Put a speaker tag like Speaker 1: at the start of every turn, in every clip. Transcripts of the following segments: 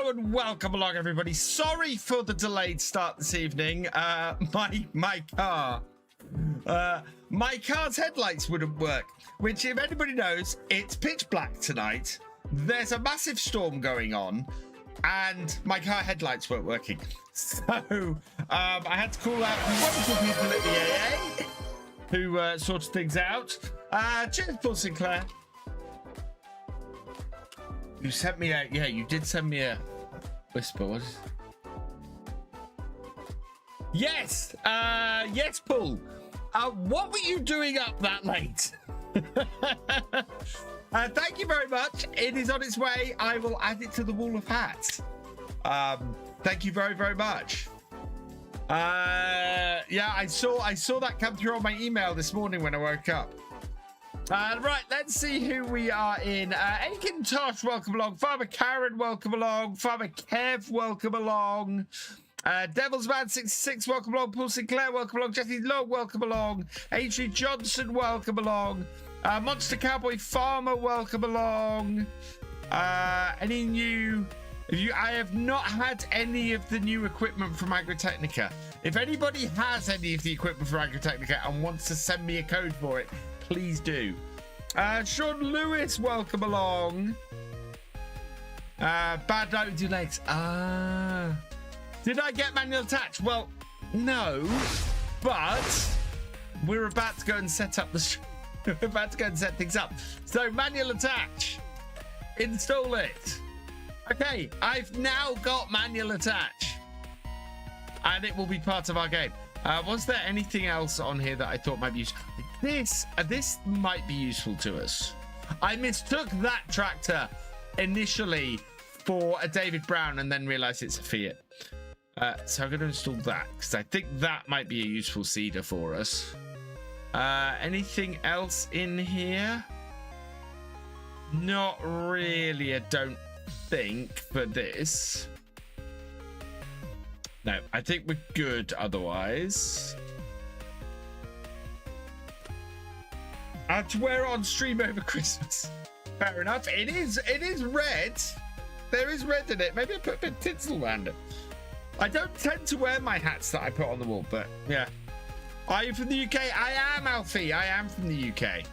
Speaker 1: And welcome along, everybody. Sorry for the delayed start this evening. My car's headlights wouldn't work, which, if anybody knows, it's pitch black tonight. There's a massive storm going on, and my car headlights weren't working. So I had to call out wonderful people at the AA who sorted things out. Cheers, Paul Sinclair. You sent me a, yeah, you did send me a whisper. What is... Yes, yes, Paul. What were you doing up that late? Thank you very much. It is on its way. I will add it to the wall of hats. Thank you very, very much. Yeah, I saw that come through on my email this morning when I woke up. Right, let's see who we are in. Aiken Tosh, welcome along. Farmer Karen, welcome along. Farmer Kev, welcome along. Devil's Man 66, welcome along. Paul Sinclair, welcome along. Jesse Long, welcome along. Adrian Johnson, welcome along. Monster Cowboy Farmer, welcome along. Any new... I have not had any of the new equipment from Agritechnica. If anybody has any of the equipment from Agritechnica and wants to send me a code for it, please do. Sean Lewis, welcome along. Bad night with your legs. Did I get manual attach? Well, no, but we're about to go and set up the we're about to go and set things up. So manual attach, install it. Okay, I've now got manual attach, and it will be part of our game. Was there anything else on here that I thought might be useful? This might be useful to us. I mistook that tractor initially for a David Brown and then realized it's a Fiat. So I'm going to install that because I think that might be a useful seeder for us. Anything else in here? Not really, I don't think, for this. No, I think we're good otherwise. To wear on stream over Christmas. Fair enough. It is red. There is red in it. Maybe I put a bit of tinsel around it. I don't tend to wear my hats that I put on the wall, but yeah. Are you from the UK? I am, Alfie. I am from the UK.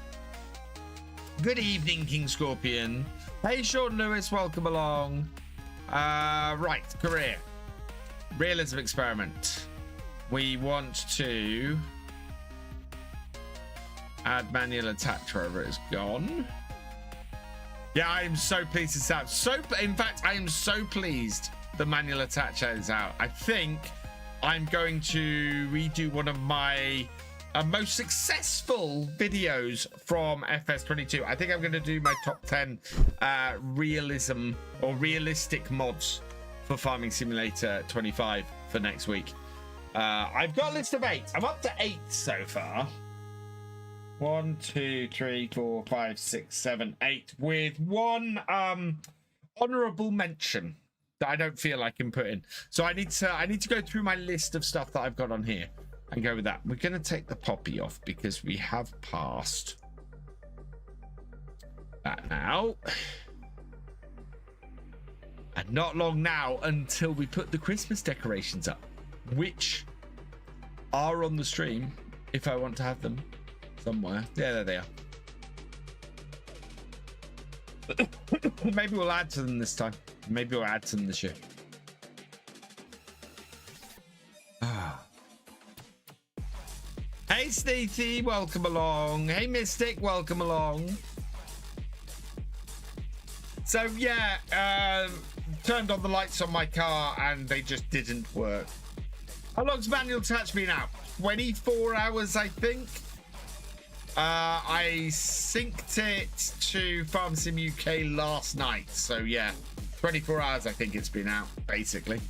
Speaker 1: Good evening, King Scorpion. Hey, Sean Lewis. Welcome along. Right. Career. Realism experiment. We want to add manual attach wherever it's gone. Yeah, I am so pleased it's out. In fact, I am so pleased the manual attach is out. I think I'm going to redo one of my most successful videos from FS25. I think I'm going to do my top 10 realism or realistic mods for Farming Simulator 25 for next week. I've got a list of 8. I'm up to 8 so far. 1, 2, 3, 4, 5, 6, 7, 8, with one honorable mention that I don't feel I can put in. So I need to go through my list of stuff that I've got on here and go with that. We're going to take the poppy off because we have passed that now. And not long now until we put the Christmas decorations up, which are on the stream if I want to have them somewhere. Yeah, there they are. Maybe we'll add to them this time. Maybe we'll add to them this year. Hey, Sneethy, welcome along. Hey, Mystic, welcome along. So, yeah, turned on the lights on my car and they just didn't work. How long's manual attach been out? 24 hours, I think. I synced it to Farm Sim UK last night. So yeah, 24 hours I think it's been out, basically.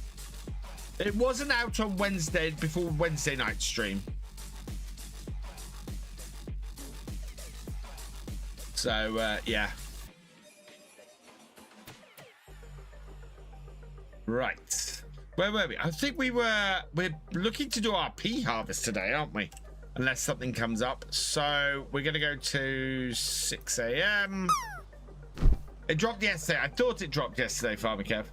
Speaker 1: It wasn't out on Wednesday, before Wednesday night stream. So yeah. Right. Where were we? I think we're looking to do our pea harvest today, aren't we? Unless something comes up. So we're gonna go to 6 a.m. It dropped yesterday. I thought it dropped yesterday, Farmer Kev.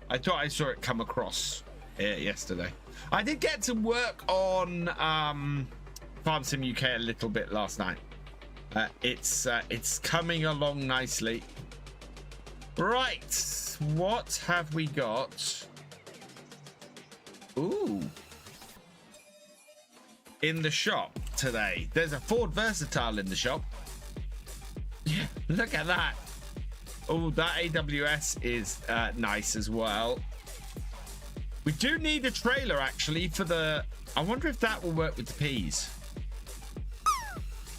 Speaker 1: I thought I saw it come across yesterday. I did get to work on Farm Sim UK a little bit last night. It's coming along nicely. Right, what have we got? Ooh. In the shop today. There's a Ford Versatile in the shop. Yeah, look at that. Oh, that AWS is nice as well. We do need a trailer, actually, for the... I wonder if that will work with the peas.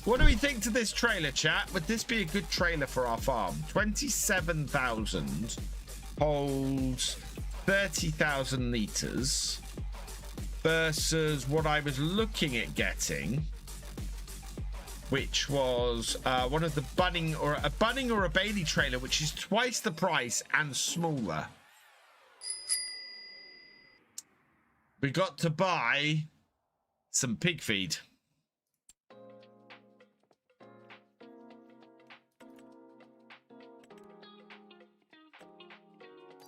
Speaker 1: What do we think to this trailer, chat? Would this be a good trailer for our farm? 27,000 holds 30,000 litres versus what I was looking at getting, which was one of the Bunning or a Bailey trailer, which is twice the price and smaller. We got to buy some pig feed.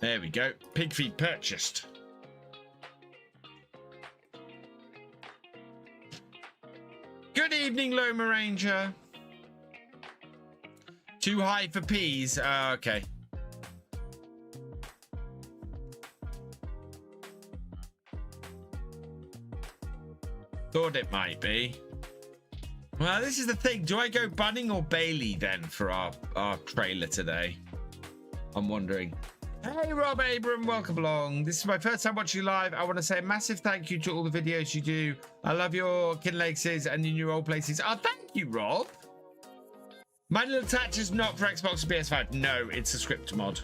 Speaker 1: There we go. Pig feed purchased. Good evening, Loma Ranger. Too high for peas. Okay. Thought it might be. Well, this is the thing. Do I go Bunning or Bailey then for our trailer today? I'm wondering. Hey, Rob Abram, welcome along. This is my first time watching you live. I want to say a massive thank you to all the videos you do. I love your Kinlexes and your new old places. Oh, thank you, Rob. Manual attach is not for Xbox or PS5. No, it's a script mod.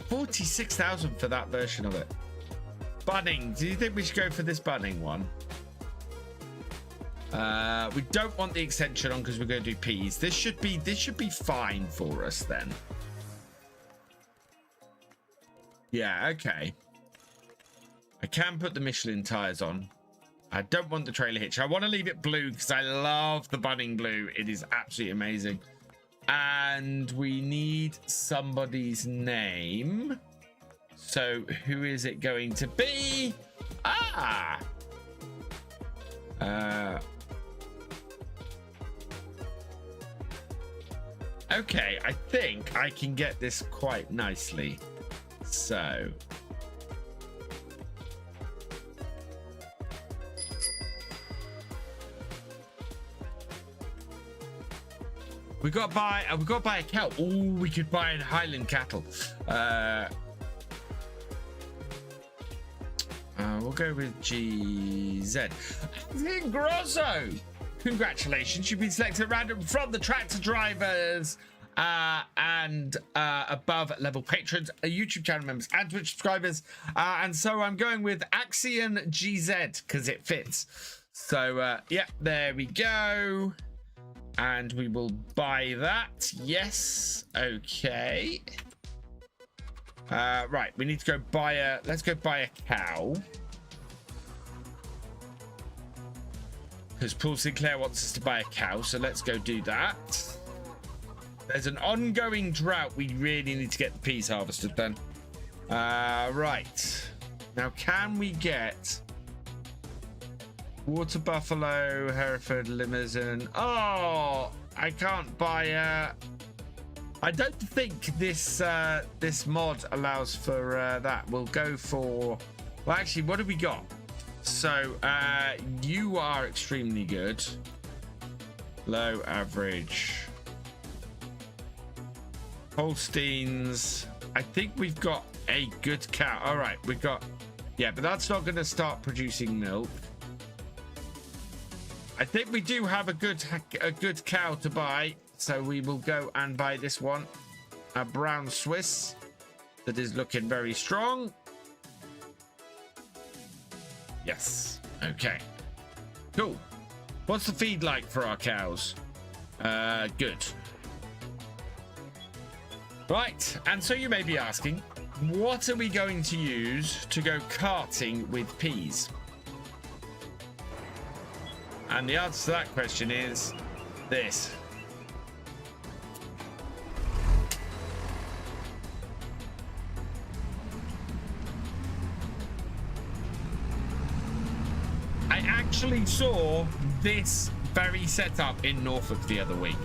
Speaker 1: 46,000 for that version of it. Bunning. Do you think we should go for this Bunning one? We don't want the extension on because we're going to do peas. This should be fine for us then. Yeah, okay. I can put the Michelin tires on. I don't want the trailer hitch. I want to leave it blue because I love the Bunning blue. It is absolutely amazing. And we need somebody's name. So who is it going to be? Ah! Okay, I think I can get this quite nicely. So we got to buy a cow. Oh, we could buy a Highland cattle. We'll go with GZ. Grosso, congratulations, you've been selected at random from the tractor drivers and above level patrons, YouTube channel members and Twitch subscribers, and so I'm going with Axion GZ because it fits. So yeah, there we go, and we will buy that. Yes, okay. Right, we need to go buy a, let's go buy a cow. Because Paul Sinclair wants us to buy a cow, so let's go do that. There's an ongoing drought. We really need to get the peas harvested then. Right. Now, can we get Water Buffalo, Hereford, Limousin? Oh, I can't buy a... I don't think this this mod allows for that. We'll go for... Well, actually, what have we got? So, you are extremely good. Low, average. Holsteins I think we've got a good cow. All right, we've got, yeah, but that's not going to start producing milk. I think we do have a good cow to buy, so we will go and buy this one, a brown Swiss that is looking very strong. Yes. Okay. Cool. What's the feed like for our cows? Good. Right, and so you may be asking, what are we going to use to go carting with peas? And the answer to that question is this. I actually saw this very setup in Norfolk the other week.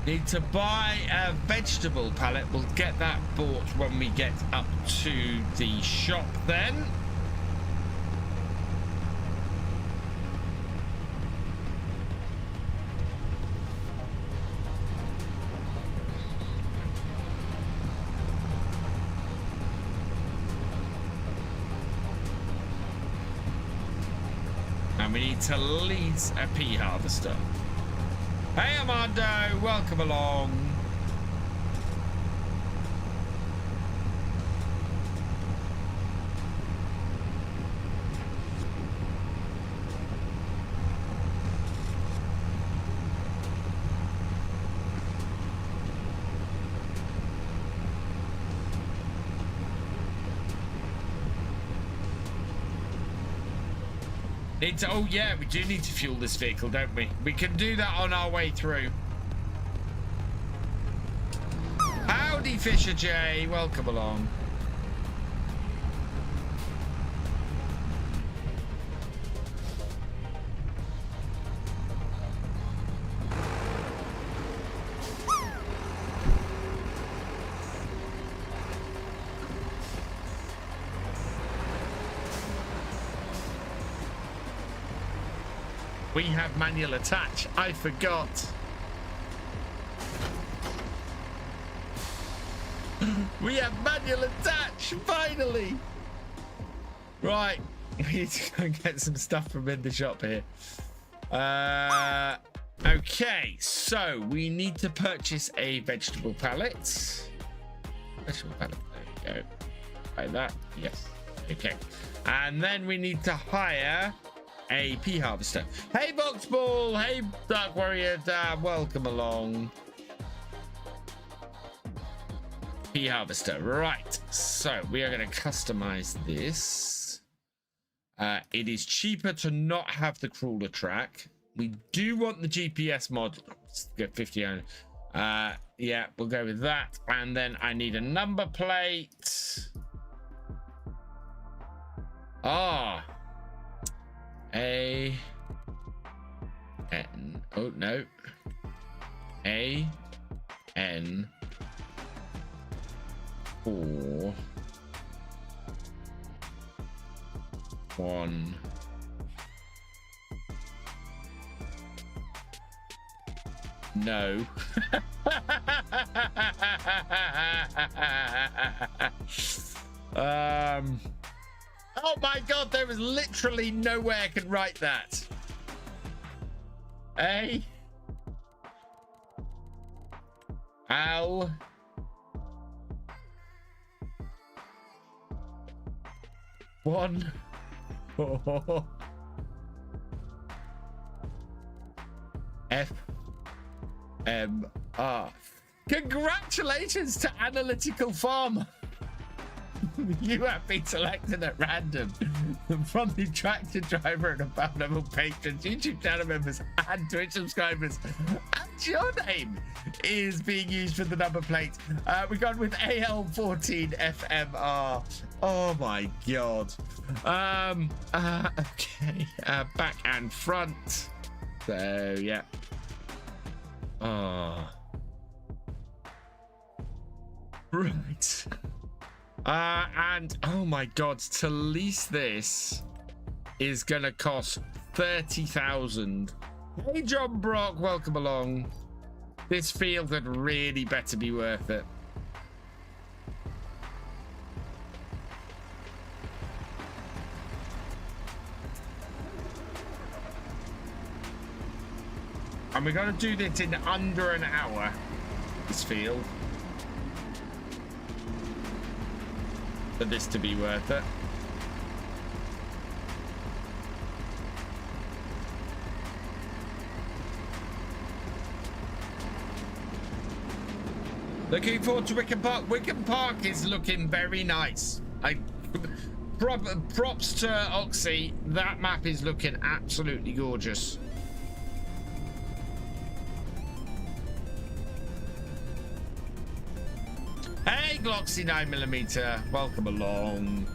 Speaker 1: Need to buy a vegetable pallet. We'll get that bought when we get up to the shop then. And we need to lease a pea harvester. Hey Armando, welcome along. Oh yeah, we do need to fuel this vehicle, don't we? We can do that on our way through. Howdy, Thefisherj, welcome along. We have manual attach. I forgot. We have manual attach, finally. Right, we need to go and get some stuff from in the shop here. Okay, so we need to purchase a vegetable pallet. Vegetable pallet, there we go. Buy that, yes. Okay, and then we need to hire a pea harvester. Hey Boxball, hey Dark Warrior, welcome along. Pea harvester, right. So we are going to customize this. It is cheaper to not have the crawler track. We do want the GPS mod. Let's get 50 on. Yeah, we'll go with that. And then I need a number plate. Ah. A N, oh no, A N 4 1 no. Oh my god, there is literally no way I can write that. A L one four F M R. Congratulations to AnalyticalFarmer. You have been selected at random from the tractor driver and above-level patrons, YouTube channel members, and Twitch subscribers. And your name is being used for the number plate. We've gone with AL14FMR. Oh my god. Okay. Back and front. So yeah. Oh. Right. And oh my god, to lease this is gonna cost 30,000. Hey John Brock, welcome along. This field had really better be worth it. And we're going to do this in under an hour, this field, for this to be worth it. Looking forward to Wickham Park. Wickham Park is looking very nice. Props to Oxy. That map is looking absolutely gorgeous. Hey, Gloxy 9mm, welcome along.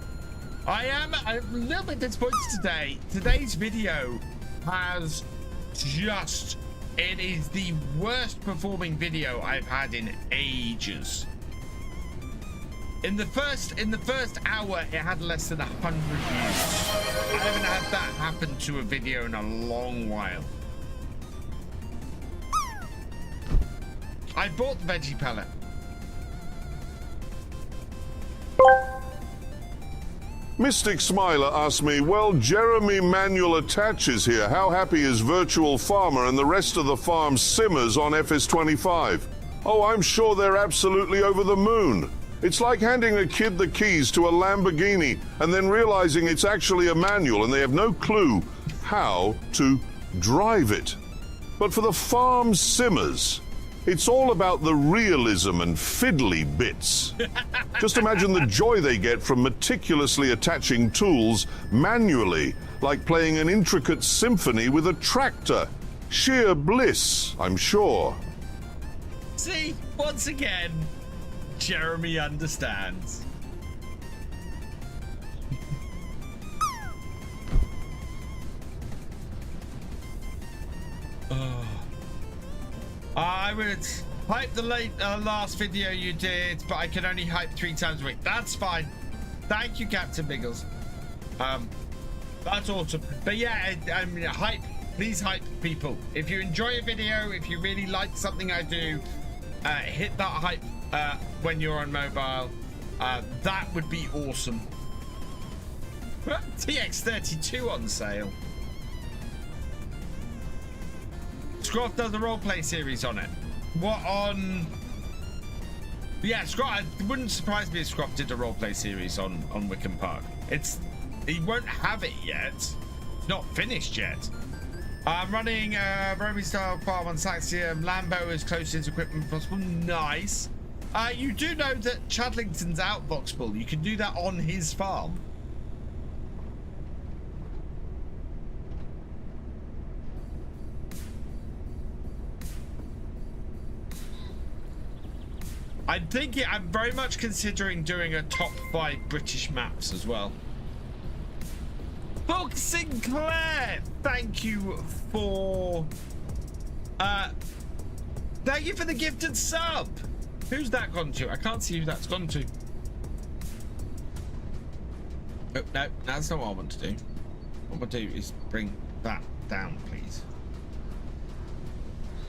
Speaker 1: I am a little bit disappointed today. Today's video has just, it is the worst performing video I've had in ages. In the first hour, it had less than 100 views. I haven't had that happen to a video in a long while. I bought the veggie pellet.
Speaker 2: Mystic Smiler asked me, well, Jeremy Manual attaches here. How happy is Virtual Farmer and the rest of the farm simmers on FS25? Oh, I'm sure they're absolutely over the moon. It's like handing a kid the keys to a Lamborghini and then realizing it's actually a manual and they have no clue how to drive it. But for the farm simmers, it's all about the realism and fiddly bits. Just imagine the joy they get from meticulously attaching tools manually, like playing an intricate symphony with a tractor. Sheer bliss, I'm sure.
Speaker 1: See, once again, Jeremy understands. I would hype the last video you did, but I can only hype 3 times a week. That's fine. Thank you, Captain Biggles. That's awesome. But yeah, I mean, hype. Please hype people. If you enjoy a video, if you really like something I do, hit that hype when you're on mobile. That would be awesome. TX32 on sale. Scruff does a roleplay series on it. What on? Yeah, Scruff. It wouldn't surprise me if Scruff did a roleplay series on Wickham Park. He won't have it yet. It's not finished yet. I'm running Romy style farm on Saxlingham. Lambo is close to equipment as possible. Nice. You do know that Chadlington's outboxable. You can do that on his farm. I'm very much considering doing a top 5 British maps as well. Book Sinclair, thank you for the gifted sub. Who's that gone to? I can't see who that's gone to. Oh, no, that's not what I want to do. What I want to do is bring that down, please.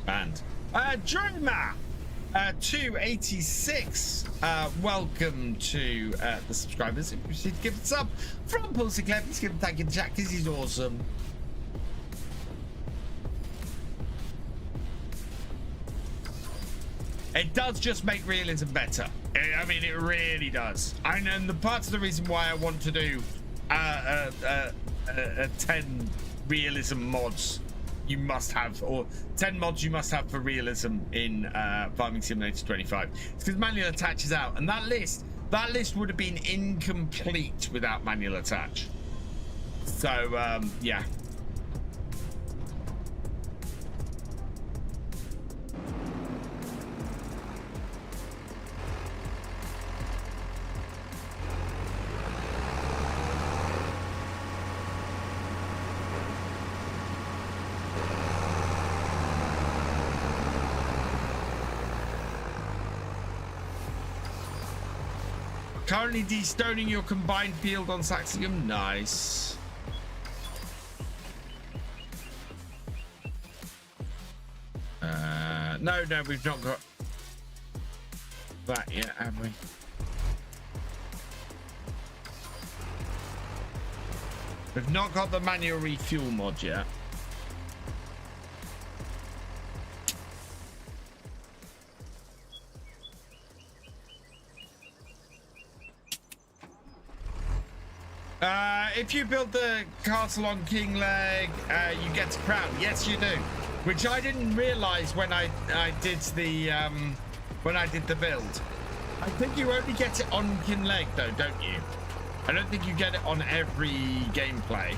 Speaker 1: Banned. Droma 286, welcome to the subscribers. If you should give it a sub from Pulsing Clef, please give him a thank you in the chat because he's awesome. It does just make realism better. I mean, it really does. And the part of the reason why I want to do 10 realism mods you must have, or 10 mods you must have for realism in Farming Simulator 25. It's because manual attach is out, and that list would have been incomplete without manual attach. So yeah. Currently destoning your combined field on Saxlingham. Nice. No, we've not got that yet, have we? We've not got the manual refuel mod yet. If you build the castle on King Leg, you get a crown. Yes, you do. Which I didn't realize when I did the build. I think you only get it on King Leg though, don't you? I don't think you get it on every gameplay.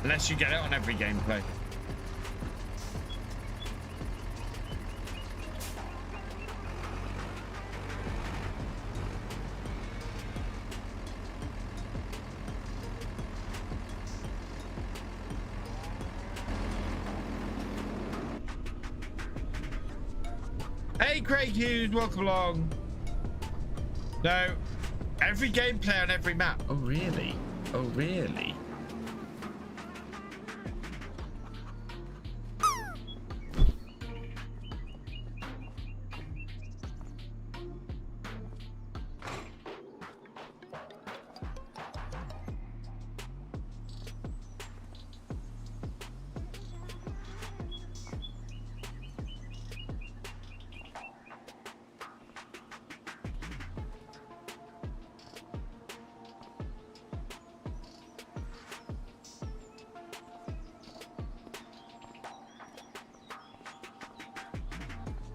Speaker 1: Unless you get it on every gameplay. Hey Craig Hughes, welcome along. No, every gameplay on every map. Oh really? Oh really?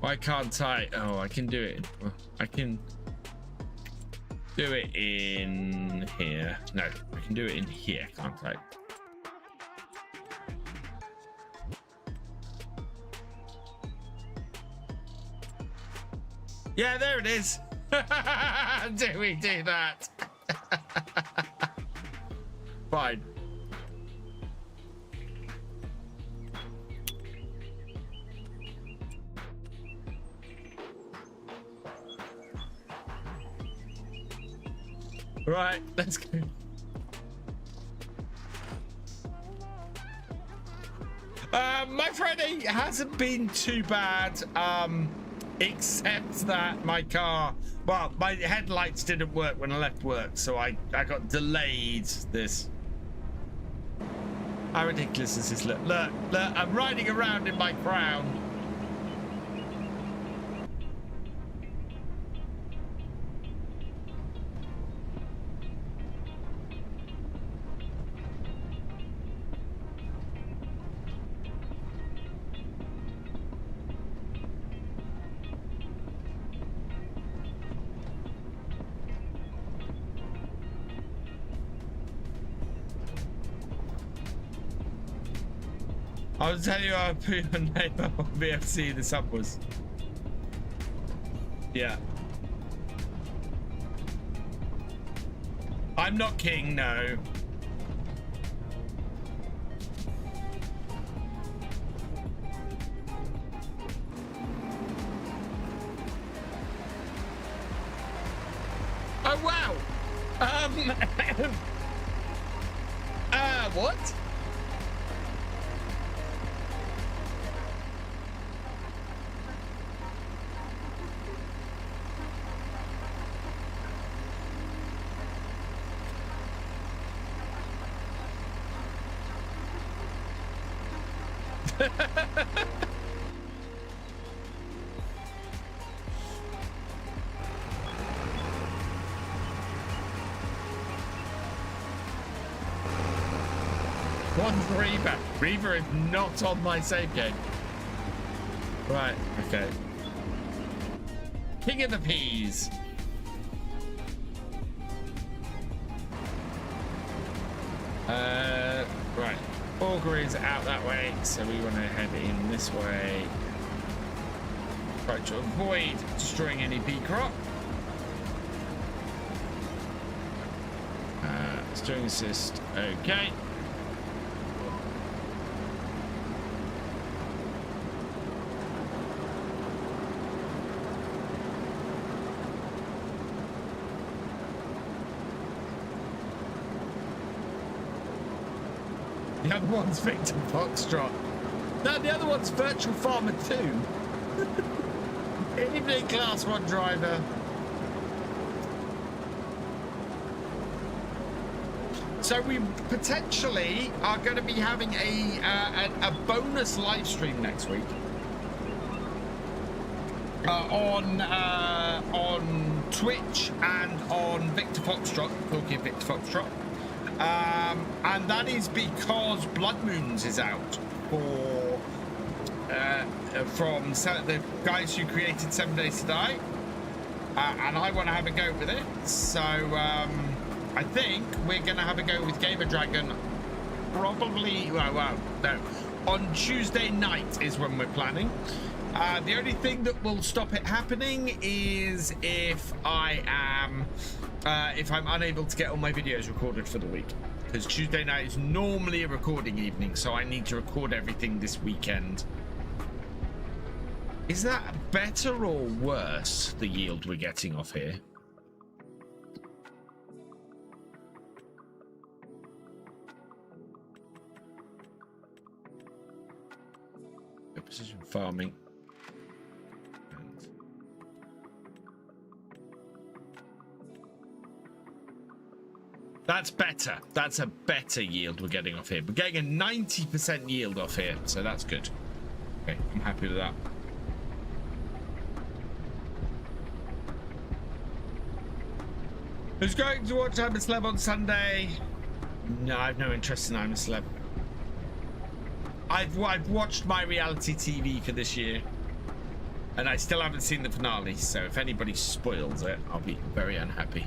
Speaker 1: Why can't I? Oh, I can do it. I can do it in here. No, I can do it in here, can't I? Yeah, there it is. Do we do that? Fine. Right, let's go. My Friday hasn't been too bad, except that my car, well, my headlights didn't work when I left work, so I got delayed this. How ridiculous is this? Look, I'm riding around in my crown. I'll tell you I'll put your name up on VFC, the sub was. Yeah. I'm not king, no. Oh, wow. What? One's Reaver. Reaver is not on my save game. Right, okay. King of the Peas. Right. Auger is out that way, so we want to head in this way. Try to avoid destroying any bee crop. Steering assist, okay. The other one's Victor Foxtrot. No, the other one's Virtual Farmer 2. Evening, Class 1 driver. So we potentially are going to be having a bonus live stream next week on Twitch and on Victor Foxtrot, talking of Victor Foxtrot, and that is because Blood Moons is out for from the guys who created 7 Days to Die, and I want to have a go with it. So I think we're going to have a go with Gamer Dragon. Probably, well, no, on Tuesday night is when we're planning. The only thing that will stop it happening is if I'm unable to get all my videos recorded for the week, because Tuesday night is normally a recording evening, so I need to record everything this weekend. Is that better or worse, the yield we're getting off here? Precision farming. That's better. That's a better yield we're getting off here. We're getting a 90% yield off here, so that's good. Okay, I'm happy with that. Who's going to watch I'm a Celeb on Sunday? No, I have no interest in I'm a Celeb. I've watched my reality TV for this year, and I still haven't seen the finale, so if anybody spoils it, I'll be very unhappy.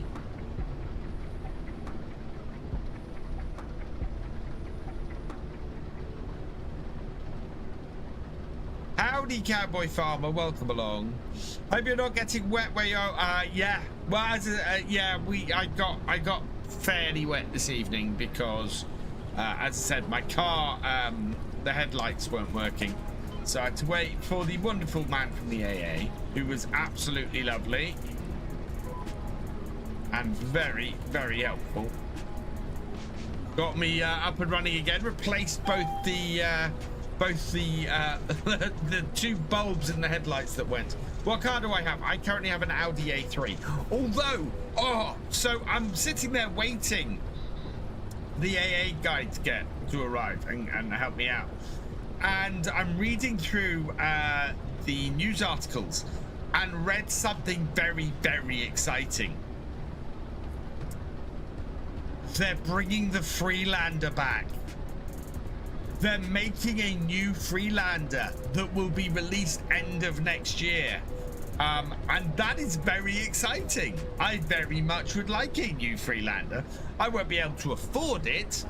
Speaker 1: Howdy, Cowboy Farmer, welcome along. Hope you're not getting wet where you are. Yeah, well, yeah, I got fairly wet this evening because, as I said, my car, the headlights weren't working, so I had to wait for the wonderful man from the AA, who was absolutely lovely and very, very helpful. Got me up and running again. Replaced both the the two bulbs in the headlights that went. What car do I have? I currently have an Audi A3. Although, so I'm sitting there waiting the AA guy to arrive and help me out, and I'm reading through the news articles and read something very, very exciting. They're bringing the Freelander back. They're making a new Freelander that will be released end of next year, and that is very exciting. I very much would like a new Freelander. I won't be able to afford it,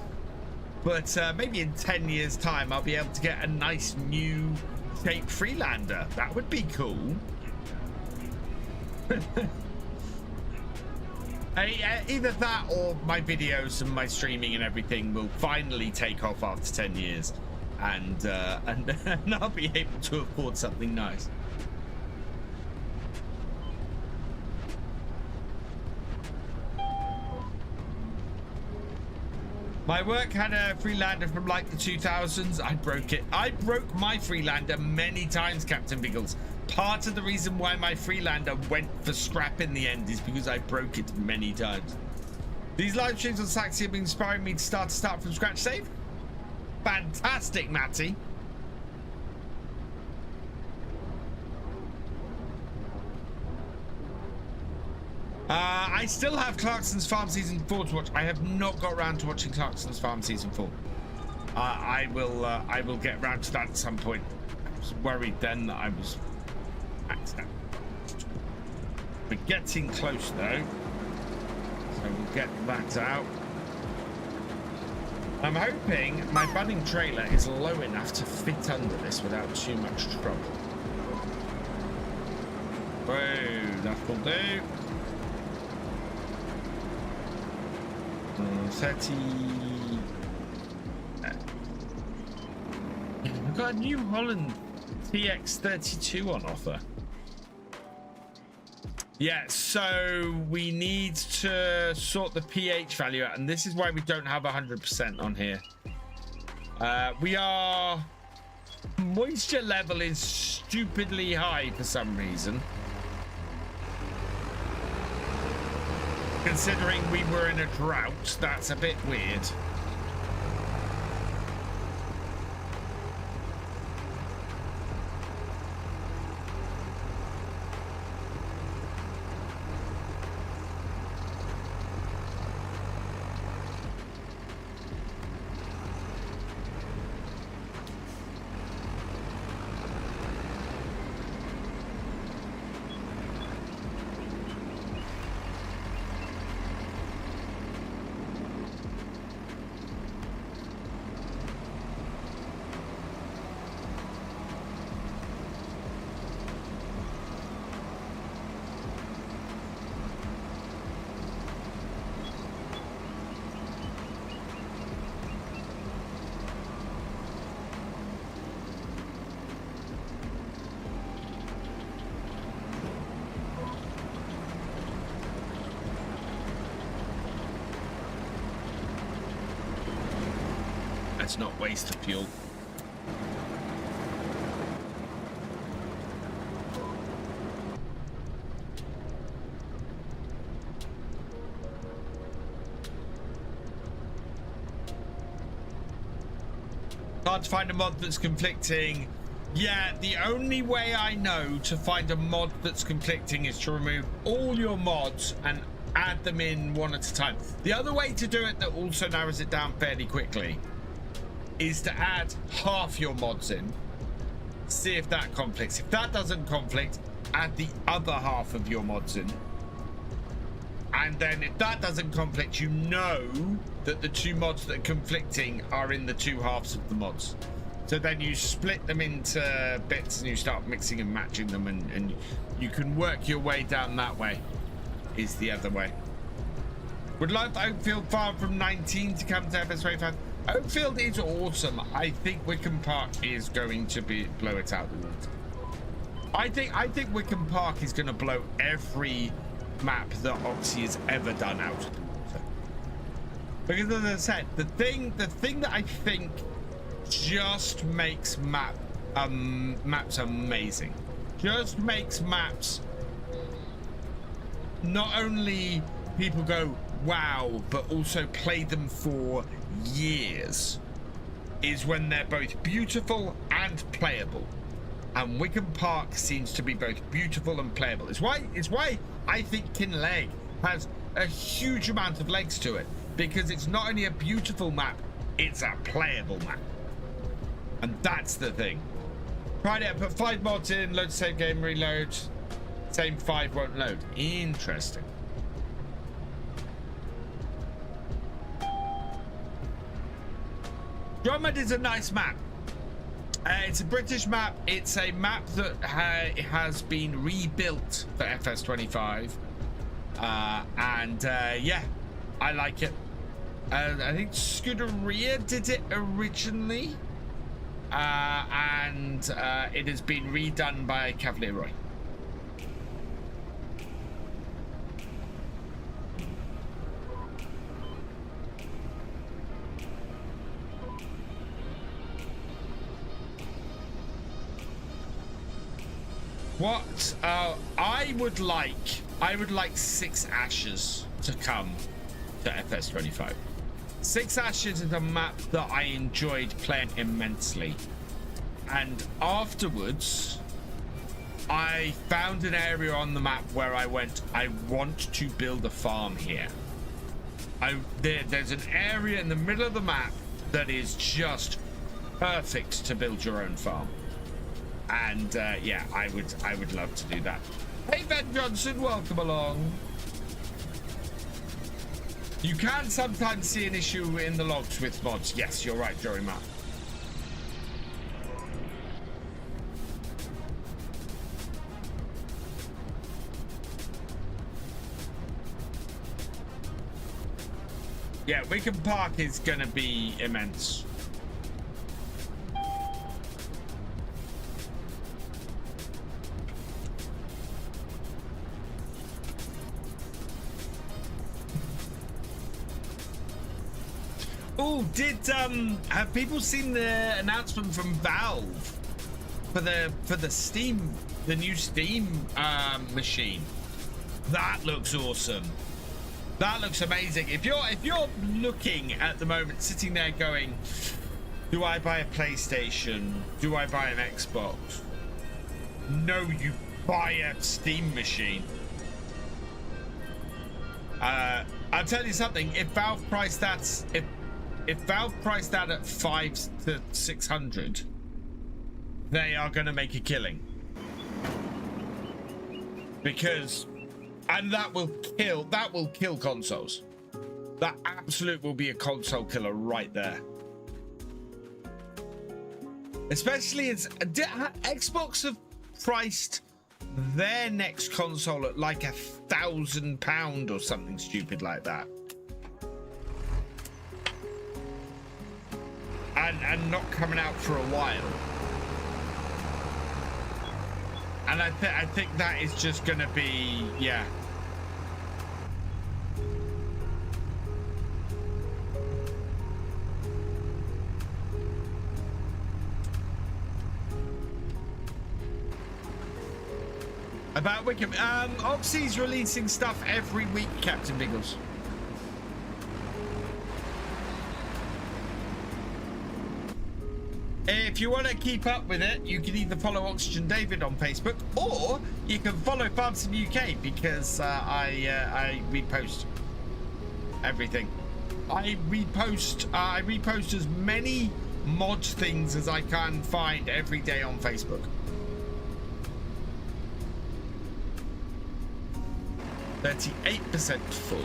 Speaker 1: but maybe in 10 years time I'll be able to get a nice new shaped Freelander. That would be cool. Either that or my videos and my streaming and everything will finally take off after 10 years, and I'll be able to afford something nice. My work had a Freelander from like the 2000s. I broke it. I broke my Freelander many times, Captain Biggles. Part of the reason why my Freelander went for scrap in the end is because I broke it many times. These live streams on Saxy have been inspiring me to start from scratch save. Fantastic, Matty. I still have Clarkson's Farm Season 4 to watch. I have not got around to watching Clarkson's Farm Season 4. I will get around to that at some point. I was worried then that I was maxed out. We're getting close though, so we'll get that out. I'm hoping my budding trailer is low enough to fit under this without too much trouble. Whoa, that will do. 30. We've got a New Holland TX32 on offer. Yeah, so we need to sort the pH value out, and this is why we don't have 100% on here. We are... Moisture level is stupidly high for some reason. Considering we were in a drought, that's a bit weird. Let's not waste the fuel. Hard to find a mod that's conflicting. Yeah, the only way I know to find a mod that's conflicting is to remove all your mods and add them in one at a time. The other way to do it that also narrows it down fairly quickly is to add half your mods in, see if that conflicts. If that doesn't conflict, add the other half of your mods in, and then if that doesn't conflict, you know that the two mods that are conflicting are in the two halves of the mods. So then you split them into bits and you start mixing and matching them, and you can work your way down that way. Is the other way. Would love Oakfield Farm from 19 to come to FS25. Oakfield is awesome. I think Wickham Park is going to blow it out the water. I think Wickham Park is going to blow every map that Oxy has ever done out of the water. Because as I said, the thing that I think just makes maps amazing, just makes maps not only people go wow, but also play them for years, is when they're both beautiful and playable. And Wickham Park seems to be both beautiful and playable. It's why I think Kinleg has a huge amount of legs to it, because it's not only a beautiful map, it's a playable map. And that's the thing. Tried it, I put 5 mods in, load save game, reload. Same 5 won't load. Interesting. Drummond is a nice map. It's a British map. It's a map that has been rebuilt for FS25. Yeah, I like it. I think Scuderia did it originally. It has been redone by Cavalier. What I would like 6 Ashes to come to FS25. 6 Ashes is a map that I enjoyed playing immensely, and afterwards I found an area on the map where I went, I want to build a farm here. There's an area in the middle of the map that is just perfect to build your own farm. And yeah, I would love to do that. Hey Ben Johnson, welcome along. You can sometimes see an issue in the logs with mods. Yes, you're right, Joey Matt. Yeah, Wickham Park is gonna be immense. Oh, have people seen the announcement from Valve for the Steam, the new Steam machine? That looks awesome. That looks amazing. If you're looking at the moment, sitting there going, do I buy a PlayStation? Do I buy an Xbox? No, you buy a Steam machine. I'll tell you something. If Valve priced that, if Valve priced that at 500 to 600, they are going to make a killing. Because, and that will kill consoles. That absolute will be a console killer right there. Especially as Xbox have priced their next console at like £1,000 or something stupid like that, and not coming out for a while. And I think that is just gonna be, yeah. About Wickham, Oxy's releasing stuff every week, Captain Biggles. If you want to keep up with it, you can either follow Oxygen David on Facebook, or you can follow FarmSim UK, because I repost everything. I repost as many mod things as I can find every day on Facebook. 38% full.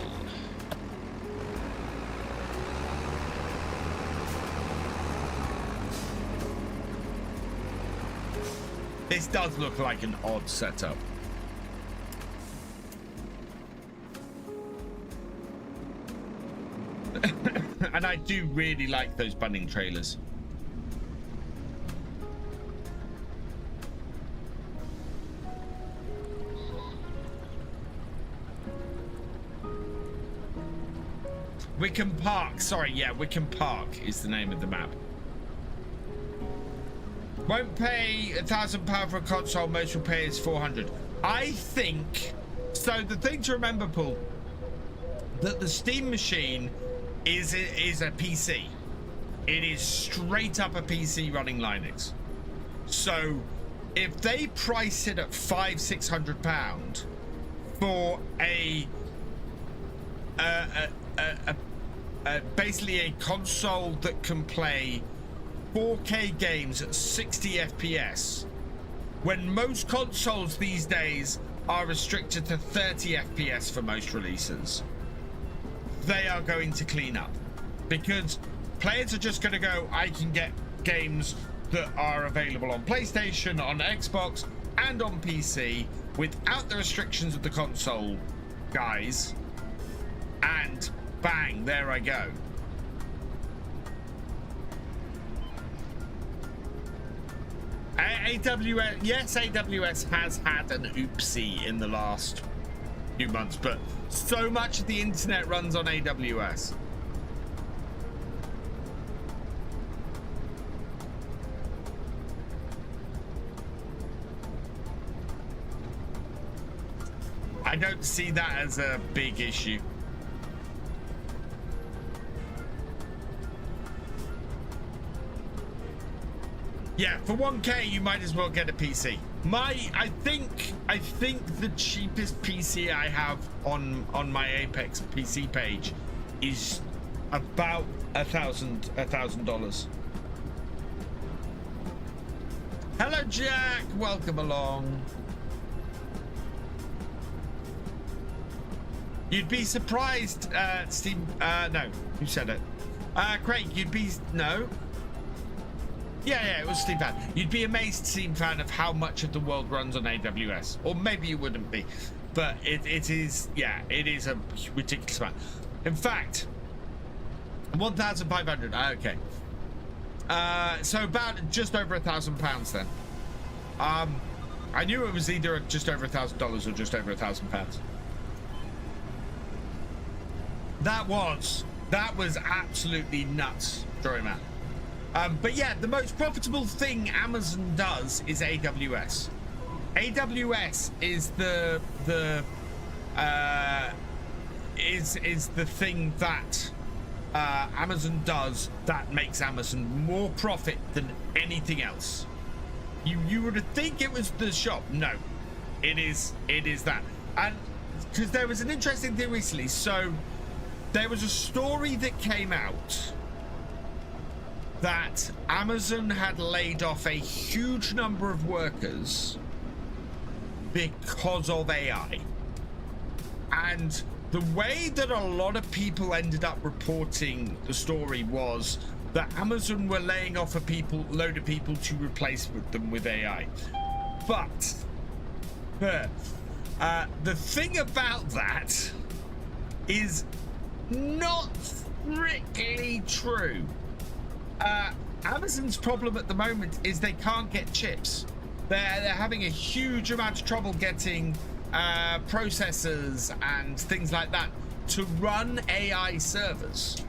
Speaker 1: This does look like an odd setup. And I do really like those bunning trailers. Wickham Park, sorry, yeah, Wickham Park is the name of the map. Won't pay £1,000 for a console, most will pay is 400. I think, so the thing to remember, Paul, that the Steam machine is a PC. It is straight up a PC running Linux. So if they price it at £500-600 for basically a console that can play 4K games at 60 FPS, when most consoles these days are restricted to 30 FPS for most releases, they are going to clean up, because players are just going to go, I can get games that are available on PlayStation, on Xbox, and on PC without the restrictions of the console guys, and bang, there I go. AWS, yes, AWS has had an oopsie in the last few months, but so much of the internet runs on AWS. I don't see that as a big issue. Yeah, for 1K you might as well get a PC. I think the cheapest PC I have on my Apex PC page is about $1,000. Hello Jack, welcome along. You'd be surprised, Steve. No, who said it? Craig, you'd be no. Yeah, it was Steam Fan. You'd be amazed, Steam Fan, of how much of the world runs on AWS. Or maybe you wouldn't be. But it is, yeah, it is a ridiculous amount. In fact, 1,500, okay. So about just over £1,000 then. I knew it was either just over $1,000 or just over £1,000. That was That was absolutely nuts, Storyman. But yeah, the most profitable thing Amazon does is AWS. AWS is the thing that Amazon does that makes Amazon more profit than anything else. You would think it was the shop. No, it is that. And because there was an interesting thing recently. So there was a story that came out that Amazon had laid off a huge number of workers because of AI. And the way that a lot of people ended up reporting the story was that Amazon were laying off a load of people to replace them with AI. But the thing about that is not strictly true. Amazon's problem at the moment is they can't get chips. They're having a huge amount of trouble getting processors and things like that to run AI servers,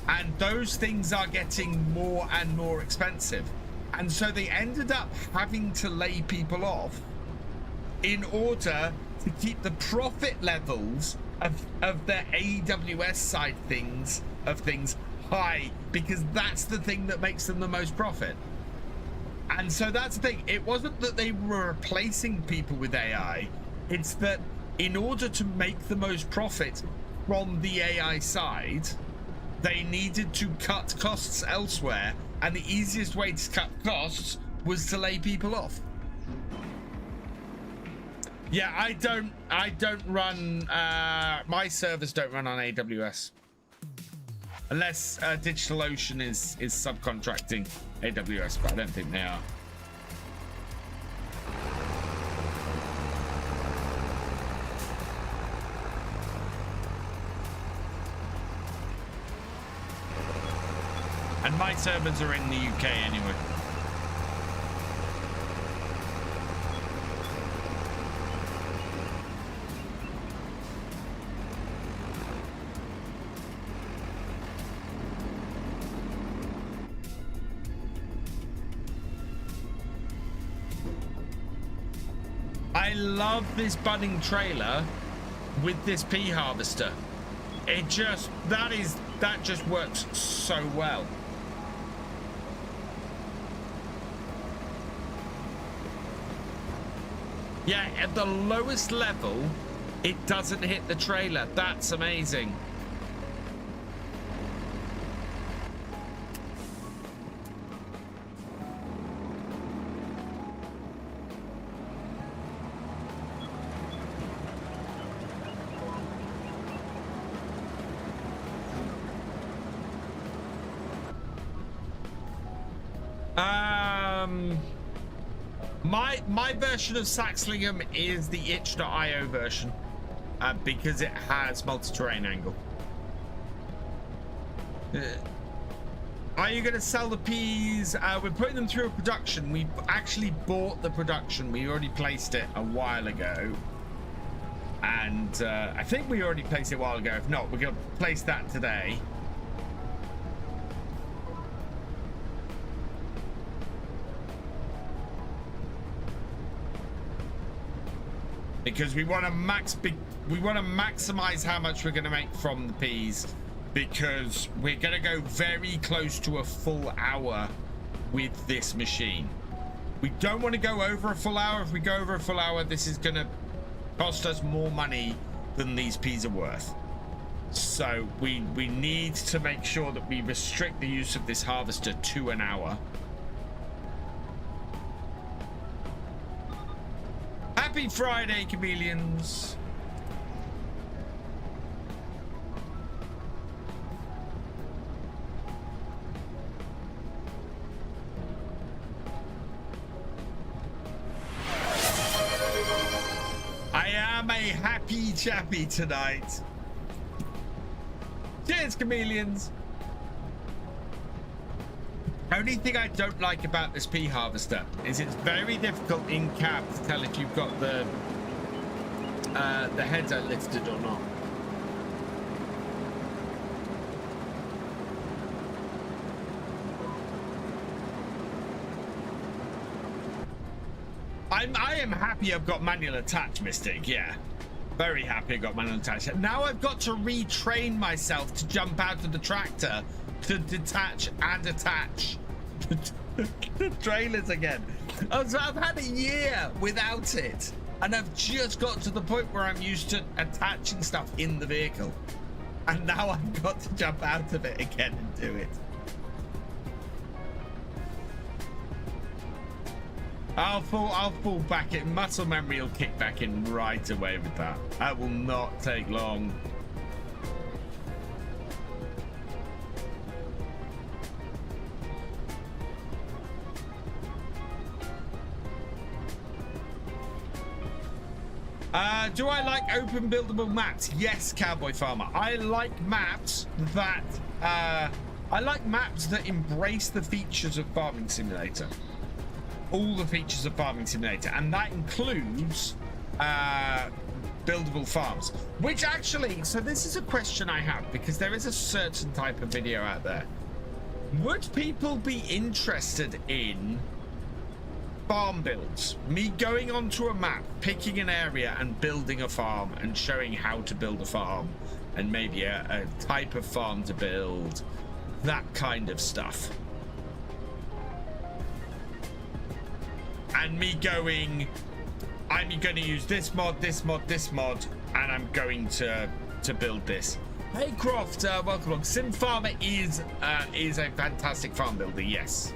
Speaker 1: and those things are getting more and more expensive, and so they ended up having to lay people off in order to keep the profit levels of the AWS side of things high, because that's the thing that makes them the most profit. And so that's the thing. It wasn't that they were replacing people with AI. It's that in order to make the most profit from the AI side, they needed to cut costs elsewhere. And the easiest way to cut costs was to lay people off. Yeah, I don't run, my servers don't run on AWS. Unless DigitalOcean is subcontracting AWS, but I don't think they are. And my servers are in the UK anyway. I love this budding trailer with this pea harvester. It just, that just works so well. Yeah, at the lowest level, it doesn't hit the trailer. That's amazing. My version of Saxlingham is the itch.io version because it has multi-terrain angle. Are you going to sell the peas? We're putting them through a production. We actually bought the production. We already placed it a while ago. And I think we already placed it a while ago. If not, we're going to place that today. Because we want to maximize how much we're going to make from the peas, because we're going to go very close to a full hour with this machine. We don't want to go over a full hour. If we go over a full hour, this is going to cost us more money than these peas are worth. So we need to make sure that we restrict the use of this harvester to an hour. Happy Friday, chameleons. I am a happy chappy tonight. Cheers, chameleons. Only thing I don't like about this pea harvester is it's very difficult in cab to tell if you've got the header lifted or not. I am happy I've got manual attach, Mystic. Yeah, very happy I got manual attach. Now I've got to retrain myself to jump out of the tractor to detach and attach the trailers again. So I've had a year without it, and I've just got to the point where I'm used to attaching stuff in the vehicle, and now I've got to jump out of it again and do it. I'll fall back in. Muscle memory will kick back in right away with that. That will not take long. Do I like open buildable maps? Yes, Cowboy Farmer. I like maps that embrace the features of Farming Simulator. All the features of Farming Simulator, and that includes buildable farms. Which actually, so this is a question I have, because there is a certain type of video out there. Would people be interested in farm builds? Me going onto a map, picking an area and building a farm and showing how to build a farm and maybe a type of farm to build, that kind of stuff. And me going, I'm going to use this mod, and I'm going to build this. Hey Croft, welcome along. Sim Farmer is a fantastic farm builder, yes.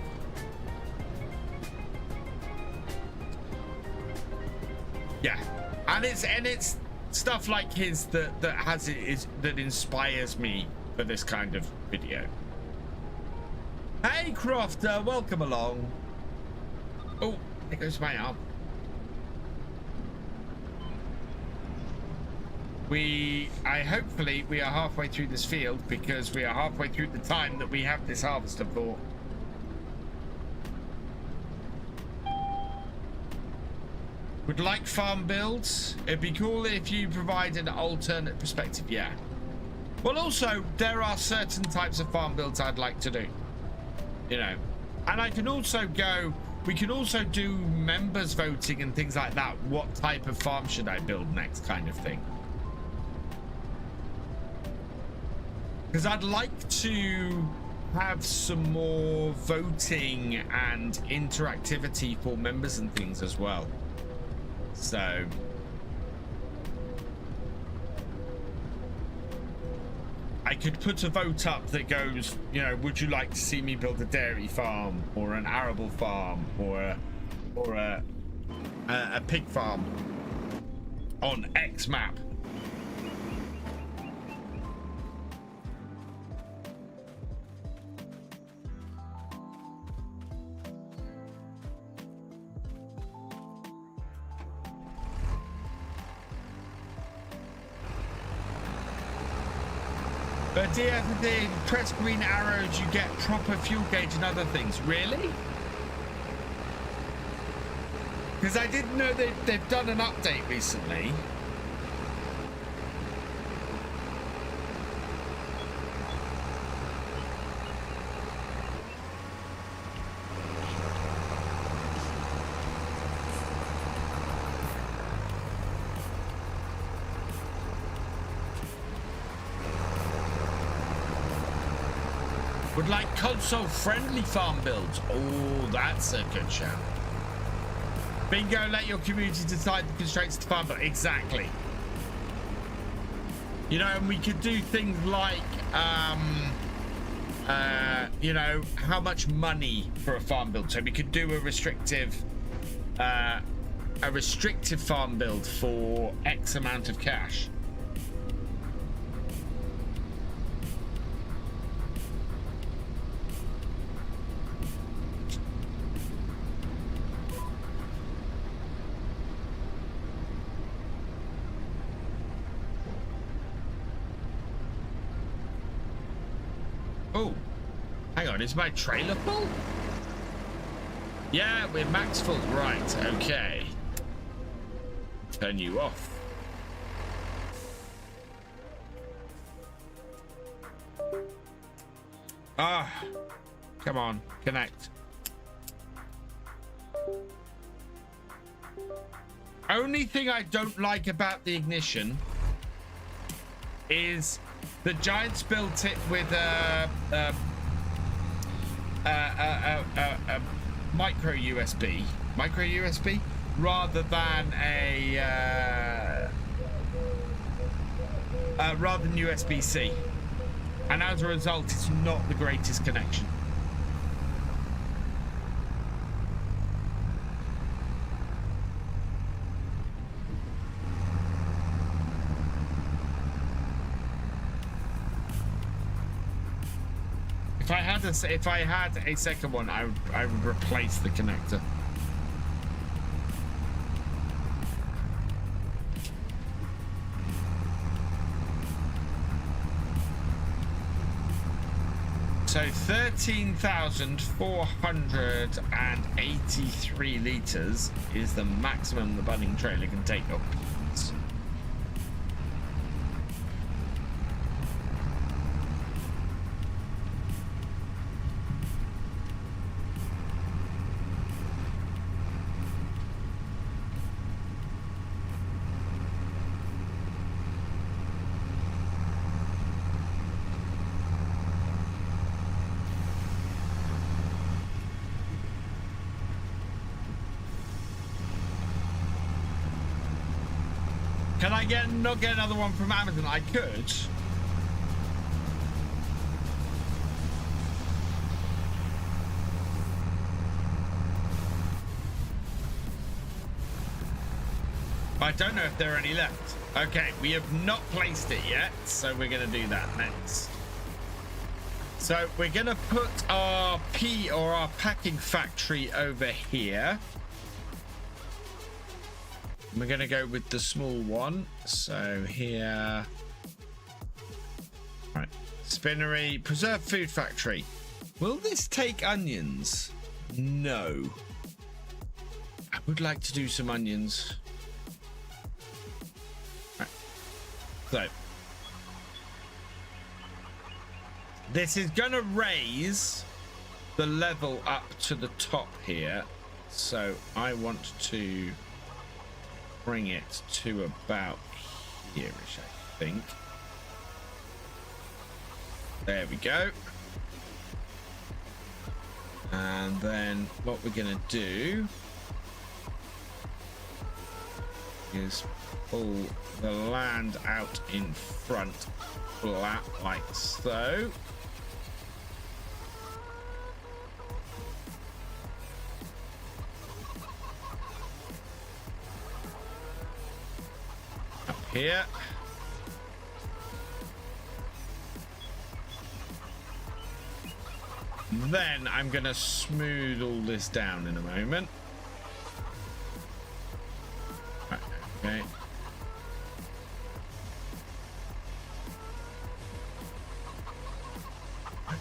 Speaker 1: Yeah, and it's stuff like his that inspires me for this kind of video. Hey Croft, welcome along. Oh, there goes my arm. Hopefully we are halfway through this field, because we are halfway through the time that we have this harvester for. Would like farm builds. It'd be cool if you provide an alternate perspective. Yeah. Well, also there are certain types of farm builds I'd like to do, you know, and I can also go. We can also do members voting and things like that. What type of farm should I build next, kind of thing. Because I'd like to have some more voting and interactivity for members and things as well. So I could put a vote up that goes, you know, would you like to see me build a dairy farm or an arable farm or a pig farm on X map? But dear, the press green arrows, you get proper fuel gauge and other things. Really? Because I didn't know they've done an update recently. Would like console-friendly farm builds. Oh, that's a good shout. Bingo, let your community decide the constraints to farm build. Exactly. You know, and we could do things like, you know, how much money for a farm build. So we could do a restrictive farm build for X amount of cash. Oh, hang on, is my trailer full? Yeah, we're max full. Right, okay. Turn you off. Ah, come on, connect. Only thing I don't like about the ignition is the Giants built it with a micro USB rather than USB-C, and as a result, it's not the greatest connection. If I had a second one, I would replace the connector. So 13,483 liters is the maximum the budding trailer can take up. Can I not get another one from Amazon? I could. I don't know if there are any left. Okay, we have not placed it yet, so we're going to do that next. So we're going to put our our packing factory over here. We're going to go with the small one. So here. Right. Spinnery. Preserved food factory. Will this take onions? No. I would like to do some onions. Right. So. This is going to raise the level up to the top here. So I want to bring it to about here-ish, I think. There we go. And then what we're going to do is pull the land out in front flat like so. Here. Then I'm going to smooth all this down in a moment. Okay.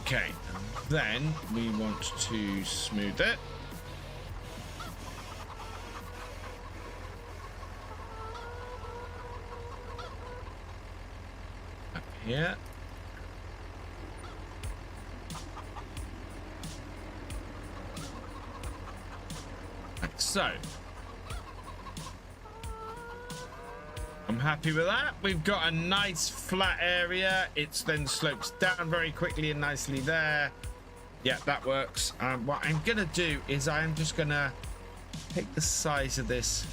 Speaker 1: Okay, and then we want to smooth it. Yeah. Like so. I'm happy with that. We've got a nice flat area. It then slopes down very quickly and nicely there. Yeah, that works. What I'm going to do is I'm just going to take the size of this.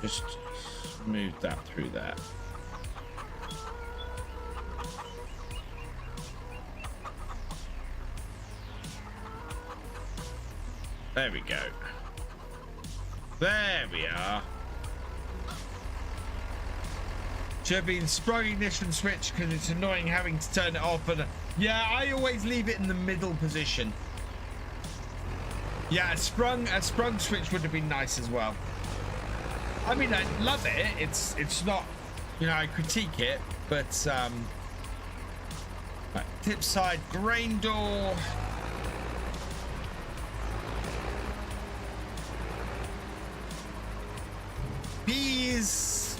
Speaker 1: Just smooth that through there. There we go. There we are. Should have been sprung ignition switch because it's annoying having to turn it off. And yeah, I always leave it in the middle position. Yeah, a sprung switch would have been nice as well. I mean, I love it. It's not, you know, I critique it, but right, tip side grain door. Peas.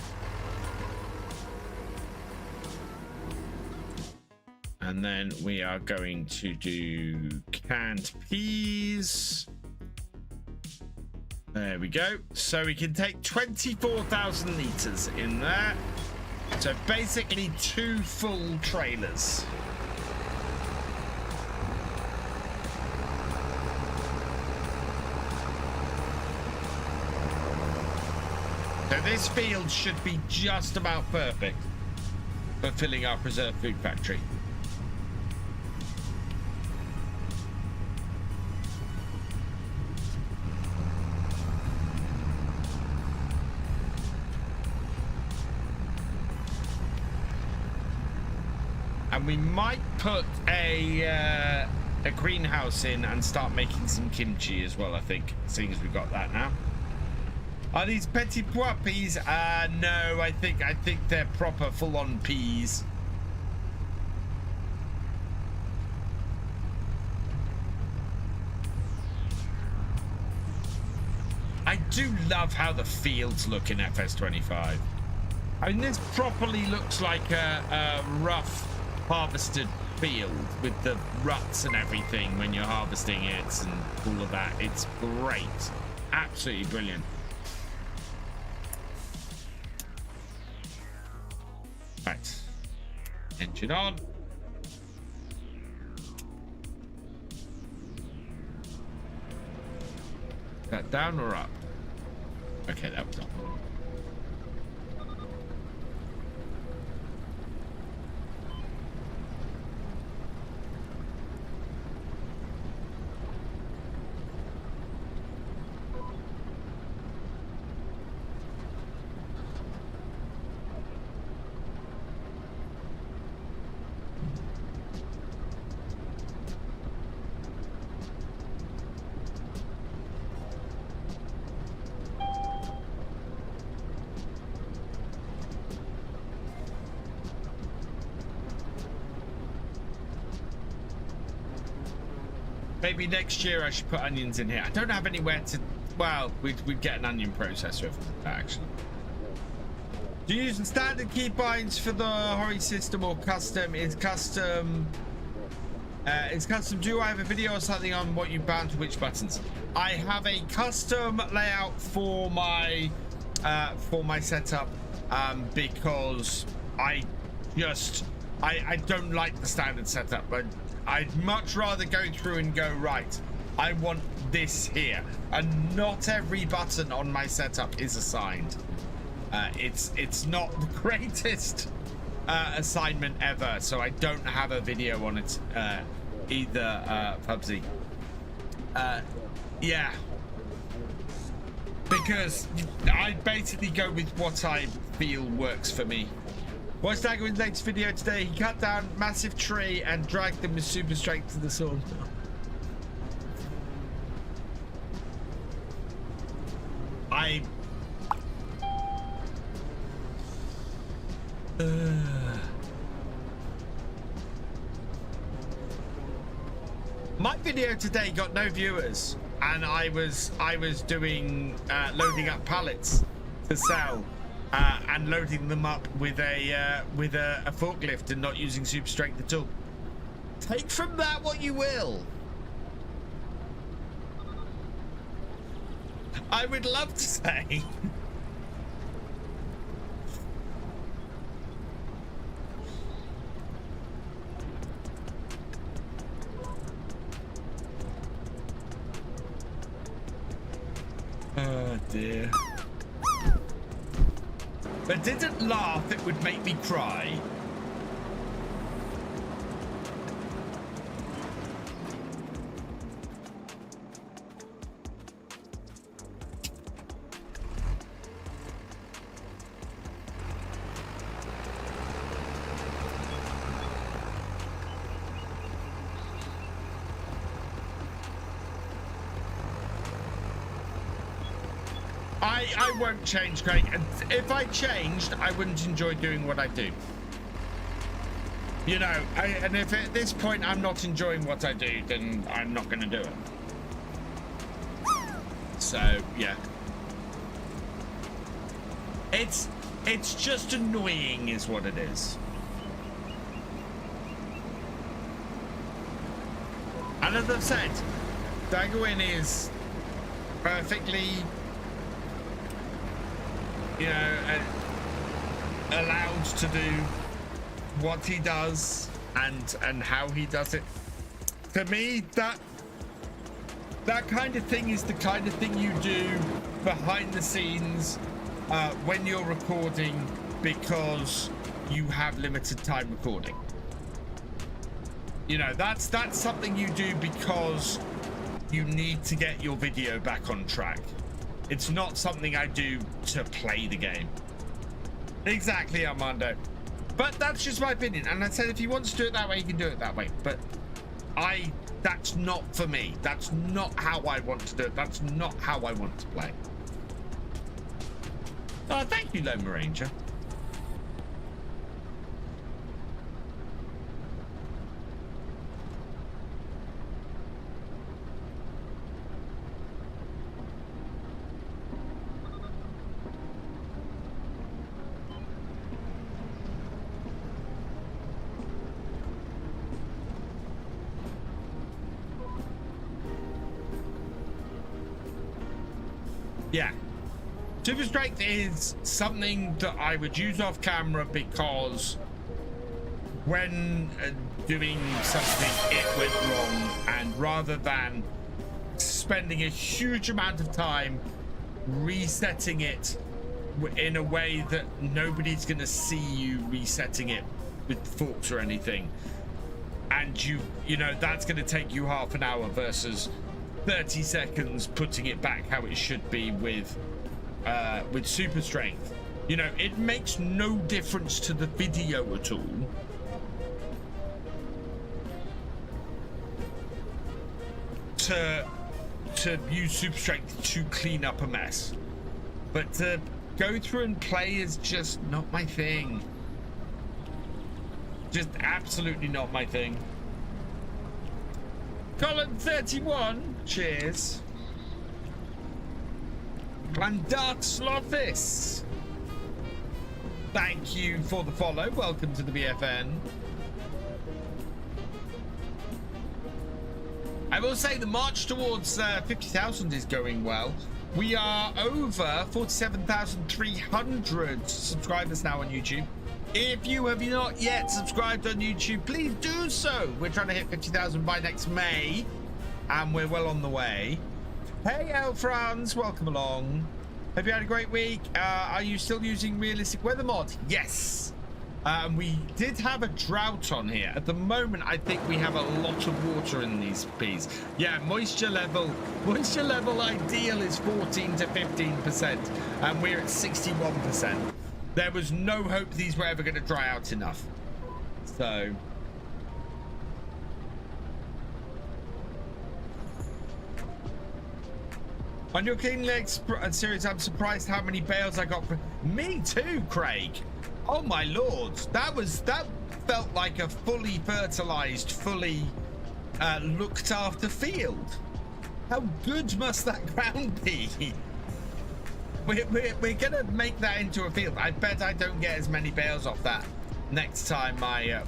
Speaker 1: And then we are going to do canned peas. There we go. So we can take 24,000 litres in there. So basically 2 full trailers. So this field should be just about perfect for filling our preserved food factory. And we might put a greenhouse in and start making some kimchi as well, I think, seeing as we've got that now. Are these petit pois peas? No, I think they're proper full-on peas. I do love how the fields look in FS25. I mean, this properly looks like a rough harvested field with the ruts and everything when you're harvesting it and all of that. It's great. Absolutely brilliant. Right. Engine on. Is that down or up? Okay, that was up. Maybe next year I should put onions in here. I don't have anywhere to... Well, we'd get an onion processor if actually. Do you use the standard keybinds for the Hori system or custom? Is custom... Do I have a video or something on what you bound to which buttons? I have a custom layout for my setup because I don't like the standard setup, but I'd much rather go through and go, right, I want this here. And not every button on my setup is assigned. It's not the greatest assignment ever, so I don't have a video on it either, Pubsy. Yeah. Because I basically go with what I feel works for me. What's Dagger's latest video today? He cut down massive tree and dragged them with super strength to the saw. My video today got no viewers, and I was doing loading up pallets to sell. And loading them up with a forklift and not using super strength at all. Take from that what you will. I would love to say. Oh dear. But didn't laugh, it would make me cry. I won't change, Craig. And if I changed, I wouldn't enjoy doing what I do. You know, and if at this point I'm not enjoying what I do, then I'm not going to do it. So, yeah. It's just annoying is what it is. And as I've said, Daggerwin is perfectly you know, allowed to do what he does and how he does it. For me, that kind of thing is the kind of thing you do behind the scenes when you're recording, because you have limited time recording. You know, that's something you do because you need to get your video back on track. It's not something I do to play the game. Exactly, Armando. But that's just my opinion. And I said, if he wants to do it that way, he can do it that way. But that's not for me. That's not how I want to do it. That's not how I want to play. Oh, thank you, Lone Ranger. Yeah, super strength is something that I would use off camera, because when doing something it went wrong, and rather than spending a huge amount of time resetting it in a way that nobody's gonna see you resetting it with forks or anything, and you know that's gonna take you half an hour versus 30 seconds putting it back how it should be with super strength. You know, it makes no difference to the video at all. To use super strength to clean up a mess, but to go through and play is just not my thing. Just absolutely not my thing. Colin 31, cheers. And Dark Slothis, thank you for the follow. Welcome to the BFN. I will say the march towards 50,000 is going well. We are over 47,300 subscribers now on YouTube. If you have not yet subscribed on YouTube, please do so. We're trying to hit 50,000 by next May, and we're well on the way. Hey, El Franz, welcome along. Have you had a great week? Are you still using realistic weather mod? Yes. We did have a drought on here. At the moment, I think we have a lot of water in these peas. Yeah, moisture level ideal is 14 to 15%, and we're at 61%. There was no hope these were ever going to dry out enough. So on your King Legs series, I'm surprised how many bales I got. Me too, Craig. Oh my lord, that felt like a fully fertilized, fully looked after field. How good must that ground be? We're gonna make that into a field. I bet I don't get as many bales off that next time I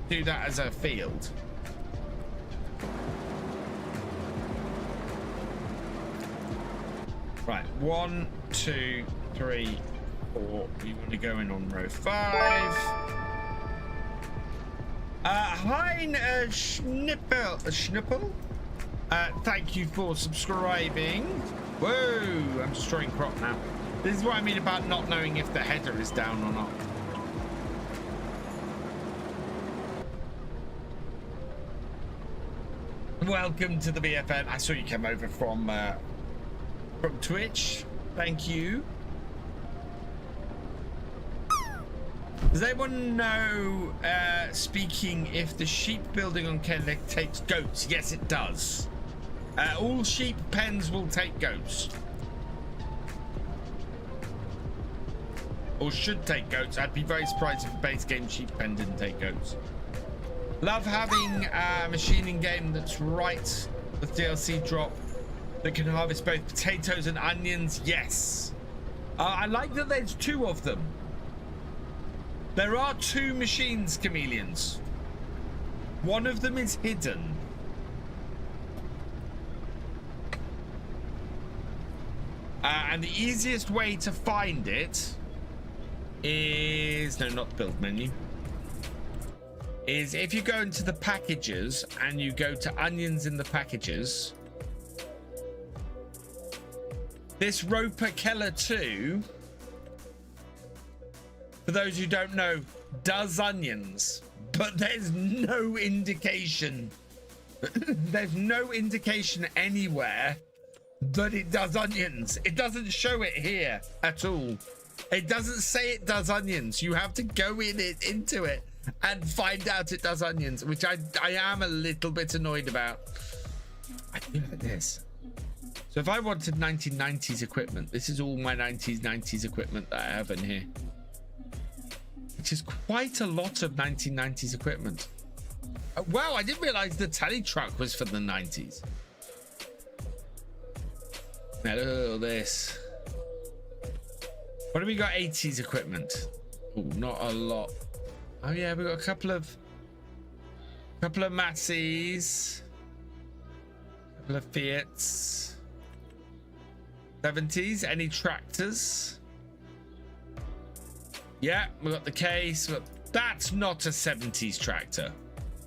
Speaker 1: do that as a field. Right, 1, 2, 3, 4. We want to go in on row 5. Hein Schnippel. Thank you for subscribing. Whoa, I'm destroying crop now. This is what I mean about not knowing if the header is down or not. Welcome to the BFN. I saw you come over from Twitch. Thank you. Does anyone know, speaking, if the sheep building on Kenneck takes goats? Yes, it does. All sheep pens will take goats. Or should take goats. I'd be very surprised if a base game sheep pen didn't take goats. Love having a machining game that's right with DLC drop that can harvest both potatoes and onions. Yes. I like that there's 2 of them. There are 2 machines, chameleons. One of them is hidden. And the easiest way to find it is, no, not the build menu, is if you go into the packages and you go to onions in the packages, this Roper Keller 2, for those who don't know, does onions, but there's no indication. There's no indication anywhere that it does onions. It doesn't show it here at all. It doesn't say it does onions. You have to go into it and find out it does onions, which I am a little bit annoyed about. I do like this. So if I wanted 1990s equipment, this is all my 90s equipment that I have in here, which is quite a lot of 1990s equipment. Wow, I didn't realize the tally truck was for the 90s. Now look at all this. What do we got? 80s equipment. Oh, not a lot. Oh yeah, we got a couple of Massies, couple of Fiats. 70s. Any tractors? Yeah, we got the case. That's not a 70s tractor.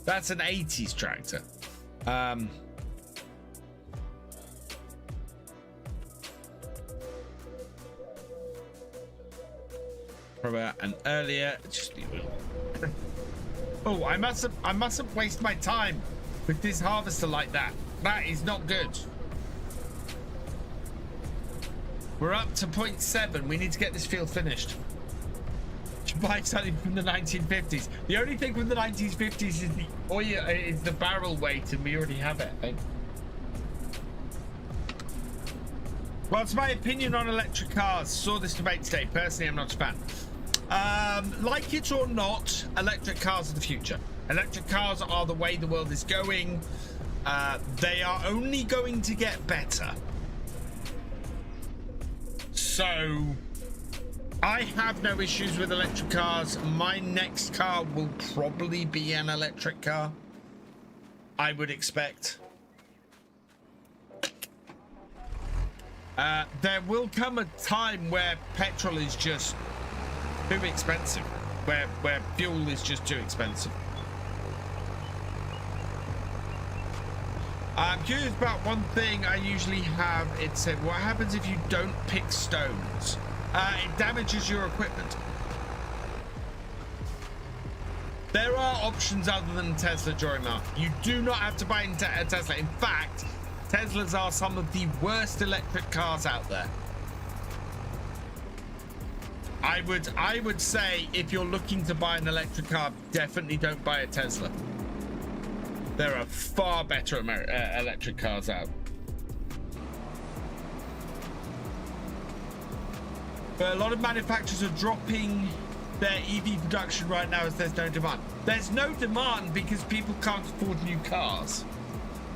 Speaker 1: That's an 80s tractor. Probably an earlier. Just oh, I mustn't waste my time with this harvester like that. That is not good. We're up to 0.7. We need to get this field finished. Should buy something from the 1950s. The only thing from the 1950s is the oil, is the barrel weight, and we already have it, I think. Well, it's my opinion on electric cars. Saw this debate today. Personally, I'm not a fan. Like it or not, electric cars are the future. Electric cars are the way the world is going. They are only going to get better. So I have no issues with electric cars. My next car will probably be an electric car, I would expect. There will come a time where petrol is just too expensive, where fuel is just too expensive. I'm curious about one thing I usually have. It said, what happens if you don't pick stones? It damages your equipment. There are options other than Tesla, Jorimar. You do not have to buy a Tesla. In fact, Teslas are some of the worst electric cars out there. I would say if you're looking to buy an electric car, definitely don't buy a Tesla. There are far better electric cars out. But a lot of manufacturers are dropping their EV production right now as there's no demand. There's no demand because people can't afford new cars.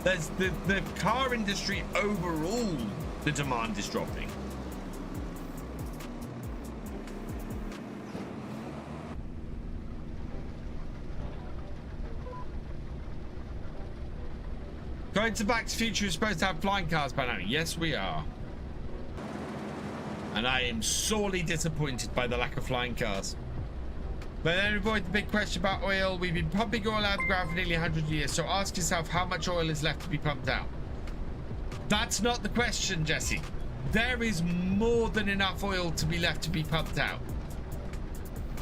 Speaker 1: There's the car industry overall, the demand is dropping. Going to Back to the Future is supposed to have flying cars by now. Yes, we are. And I am sorely disappointed by the lack of flying cars. But then avoid the big question about oil. We've been pumping oil out of the ground for nearly 100 years. So ask yourself how much oil is left to be pumped out. That's not the question, Jesse. There is more than enough oil to be left to be pumped out.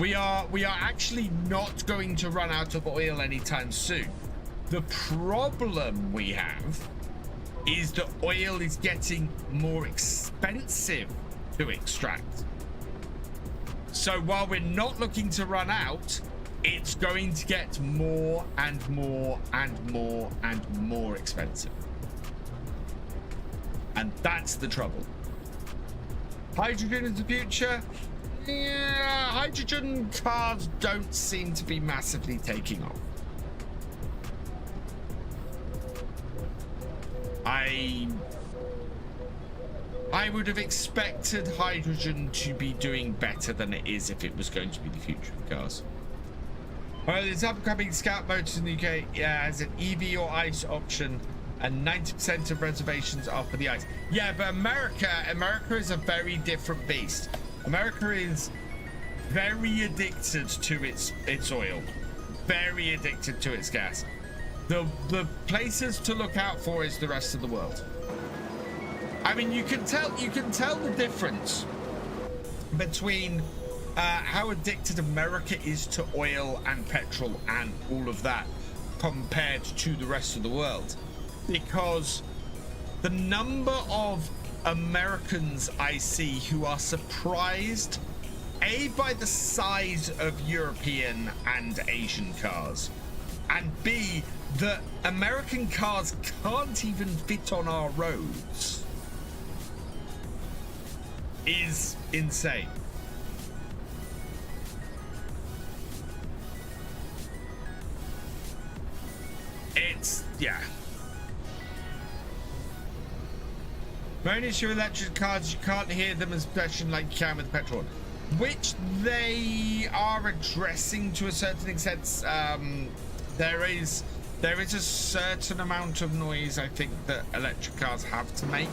Speaker 1: We are actually not going to run out of oil anytime soon. The problem we have is that oil is getting more expensive to extract. So while we're not looking to run out, it's going to get more and more and more and more expensive. And that's the trouble. Hydrogen is the future. Yeah, hydrogen cars don't seem to be massively taking off. I would have expected hydrogen to be doing better than it is if it was going to be the future of cars. Well, there's upcoming Scout Motors in the UK has an EV or ICE option. and 90% of reservations are for the ice. Yeah, but America is a very different beast. America is very addicted to its oil, very addicted to its gas. The places to look out for is the rest of the world. I mean, you can tell the difference between how addicted America is to oil and petrol and all of that compared to the rest of the world, because the number of Americans I see who are surprised A, by the size of European and Asian cars, and B, that American cars can't even fit on our roads is insane. It's, yeah. Main issue with electric cars, you can't hear them as passion like you can with petrol, which they are addressing to a certain extent. There is a certain amount of noise I think that electric cars have to make,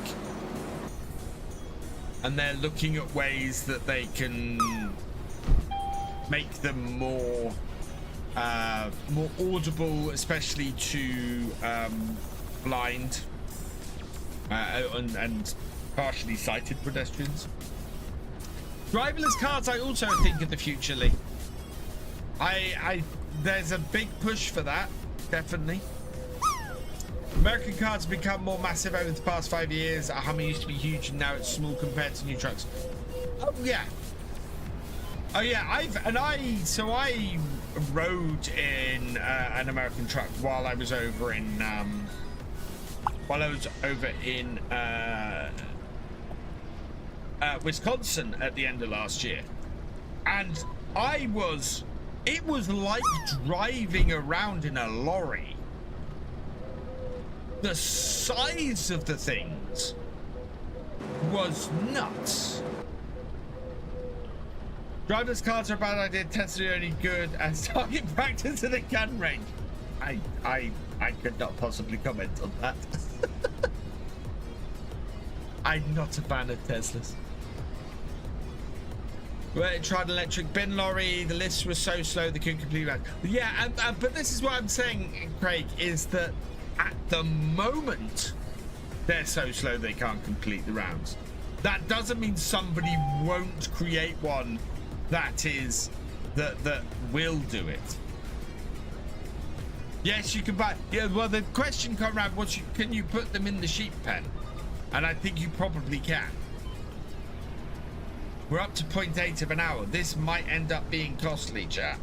Speaker 1: and they're looking at ways that they can make them more audible, especially to blind and partially sighted pedestrians. Driverless cars, I also think of the future, Lee. There's a big push for that, definitely. American cars have become more massive over the past 5 years. A Hummer used to be huge, and now it's small compared to new trucks. Oh yeah. Oh yeah. I rode in an American truck while I was over in Wisconsin at the end of last year, and it was like driving around in a lorry. The size of the things was nuts. Driverless cars are a bad idea. Tesla are only good as target practice at a gun range. I could not possibly comment on that. I'm not a fan of Teslas. Well, I tried an electric bin lorry. The lifts were so slow they couldn't complete that. Yeah, but this is what I'm saying, Craig, is that at the moment they're so slow they can't complete the rounds. That doesn't mean somebody won't create one that will do it. Yes, you can buy. Yeah, well, the question, Conrad, was can you put them in the sheep pen? And I think you probably can. We're up to 0.8 of an hour. This might end up being costly, chat.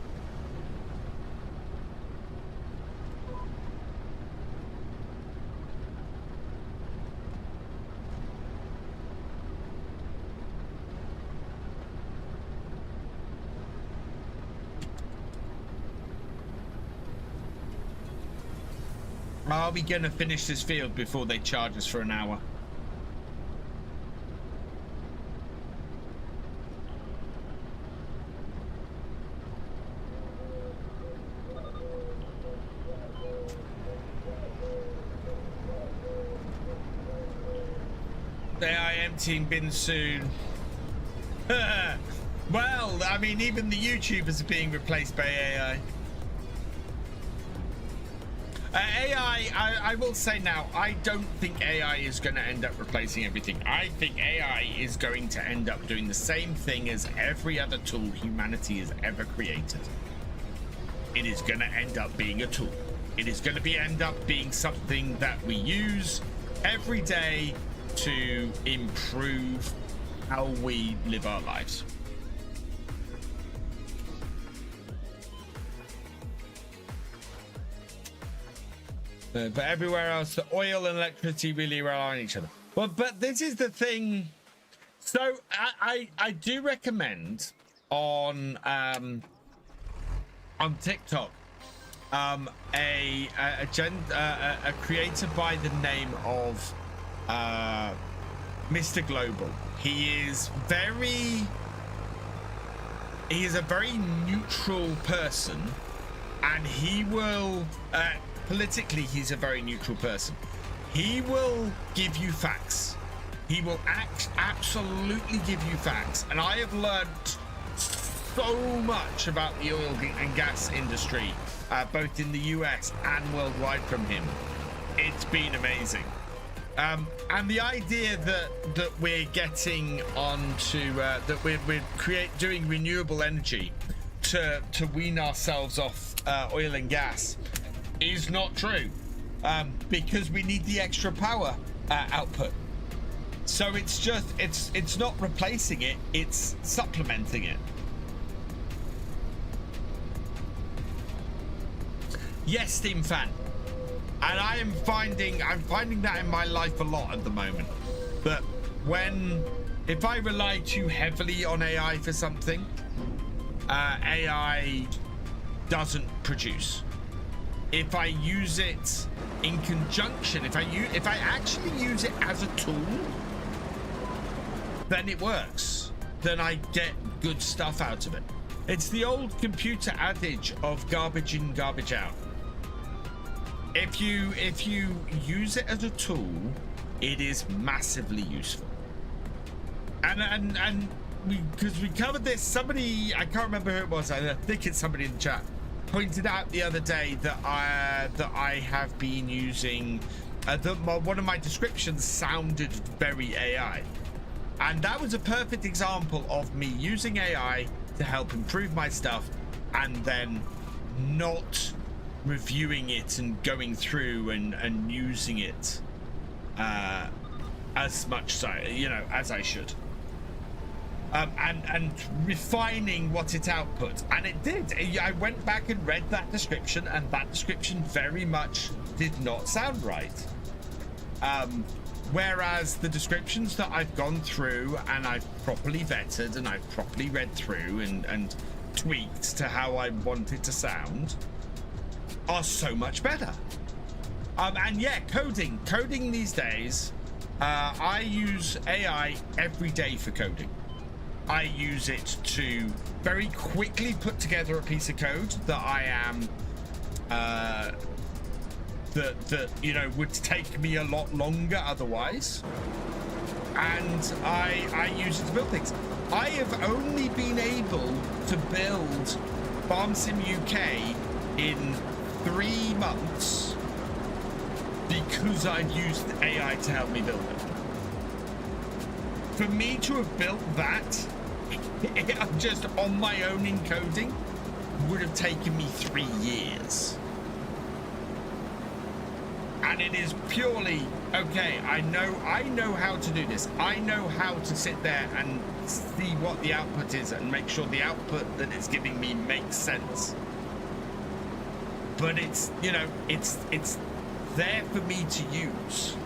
Speaker 1: Are we gonna finish this field before they charge us for an hour? AI emptying bins soon. Well, I mean, even the YouTubers are being replaced by AI. I will say now, I don't think AI is going to end up replacing everything. I think AI is going to end up doing the same thing as every other tool humanity has ever created. It is going to end up being a tool. It is going to end up being something that we use every day to improve how we live our lives. But everywhere else, the oil and electricity really rely on each other. Well, but this is the thing. So I do recommend on TikTok a creator by the name of Mr. Global. He is a very neutral person, and he will politically he's a very neutral person, He will give you facts. He will absolutely give you facts. And I have learned so much about the oil and gas industry, both in the US and worldwide from him. It's been amazing. And the idea that we're getting onto that we're doing renewable energy to wean ourselves off oil and gas is not true, because we need the extra power output. So it's just it's not replacing it, it's supplementing it. Yes, Steam fan. And I'm finding that in my life a lot at the moment. But if I rely too heavily on AI for something, AI doesn't produce. If I use it in conjunction, if I actually use it as a tool, then it works. Then I get good stuff out of it. It's the old computer adage of garbage in, garbage out. If you use it as a tool, it is massively useful. And because we covered this, somebody, I can't remember who it was, I think it's somebody in the chat, pointed out the other day that I have been using one of my descriptions sounded very AI, and that was a perfect example of me using AI to help improve my stuff and then not reviewing it and going through and using it as much, so as I should, and refining what it outputs. And it did. I went back and read that description, and that description very much did not sound right, whereas the descriptions that I've gone through and I've properly vetted and I've properly read through and tweaked to how I want it to sound are so much better. And yeah, coding these days, I use AI every day for coding. I use it to very quickly put together a piece of code that I am that would take me a lot longer otherwise, and I use it to build things. I have only been able to build Farm Sim UK in 3 months because I've used AI to help me build it. For me to have built that just on my own in coding would have taken me 3 years. And it is purely, okay, I know how to do this. I know how to sit there and see what the output is and make sure the output that it's giving me makes sense. But it's there for me to use.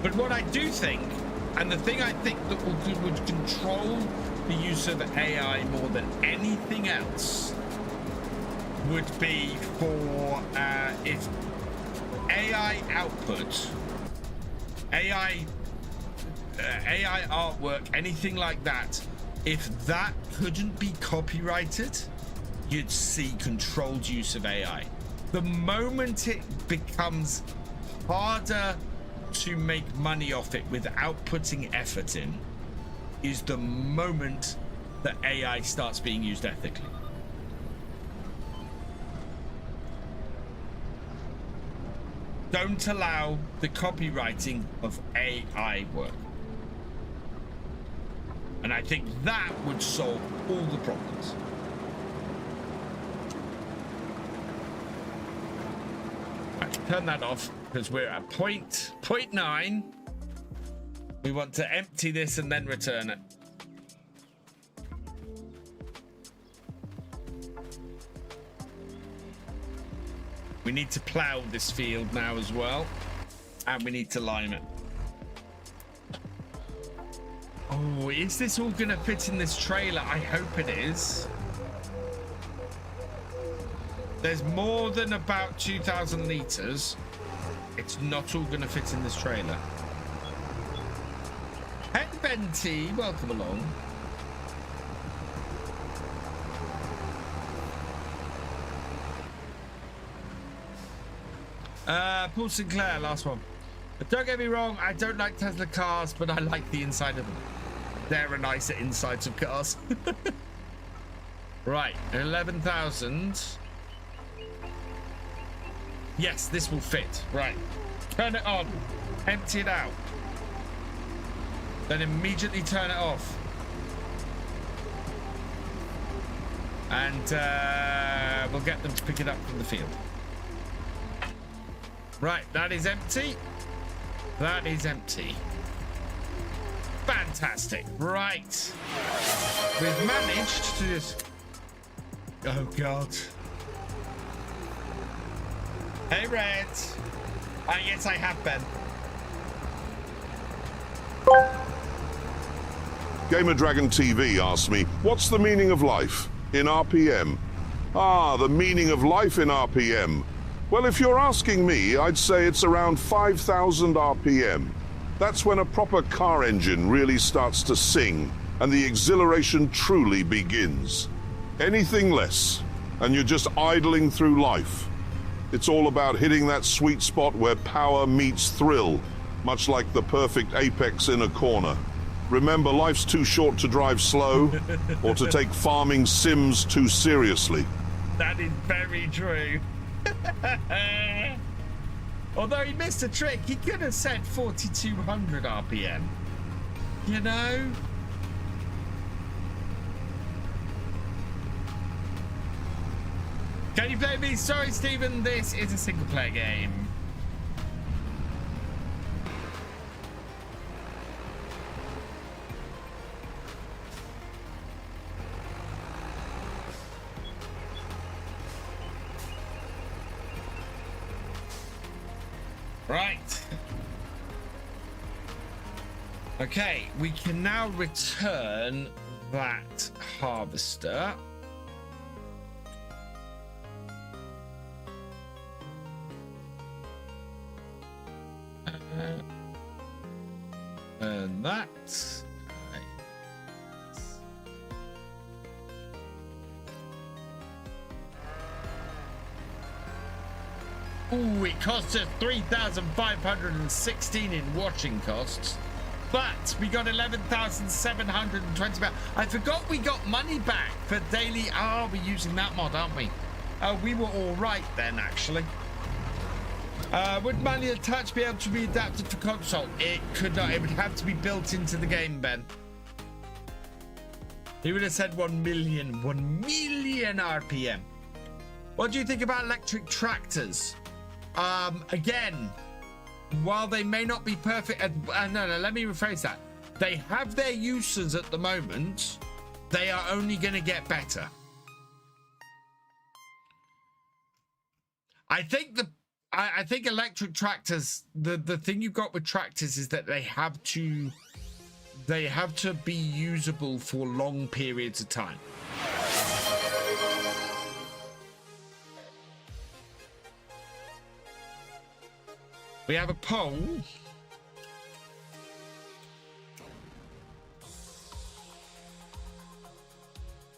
Speaker 1: But what I do think, and the thing I think that would control the use of AI more than anything else, would be for if AI output, AI artwork, anything like that, if that couldn't be copyrighted, you'd see controlled use of AI. The moment it becomes harder to make money off it without putting effort in is the moment that AI starts being used ethically. Don't allow the copywriting of AI work. And I think that would solve all the problems. Right, turn that off because we're at point 9. We want to empty this and then return it. We need to plow this field now as well, and we need to lime it. Oh, is this all gonna fit in this trailer? I hope it is. There's more than about 2,000 liters. It's not all gonna fit in this trailer. Hey, Benty, welcome along. Paul Sinclair, last one. But don't get me wrong, I don't like Tesla cars, but I like the inside of them. They're a nicer insides of cars. Right, 11,000. Yes, this will fit. Right, turn it on, empty it out, then immediately turn it off. And we'll get them to pick it up from the field. Right, that is empty. That is empty. Fantastic. Right. We've managed to just... Oh, God. Hey, Red. Yes, I have been.
Speaker 2: Gamer Dragon TV asks me, what's the meaning of life in RPM? Ah, the meaning of life in RPM. Well, if you're asking me, I'd say it's around 5,000 RPM. That's when a proper car engine really starts to sing and the exhilaration truly begins. Anything less, and you're just idling through life. It's all about hitting that sweet spot where power meets thrill, much like the perfect apex in a corner. Remember, life's too short to drive slow or to take farming sims too seriously.
Speaker 1: That is very true. Although he missed a trick, he could have said 4,200 RPM. You know? Can you play me? Sorry, Stephen, this is a single player game. Right. Okay, we can now return that harvester. And that. Ooh, it costs us 3,516 in watching costs, but we got 11,720 back. I forgot we got money back for daily. Oh, we're using that mod, aren't we? Oh, we were all right then, actually. Would manual touch be able to be adapted for console? It could not. It would have to be built into the game, Ben. He would have said 1 million RPM. What do you think about electric tractors? Again, while they may not be perfect, no, let me rephrase that. They have their uses at the moment. They are only going to get better. I think electric tractors, the thing you've got with tractors is that they have to be usable for long periods of time. We have a poll.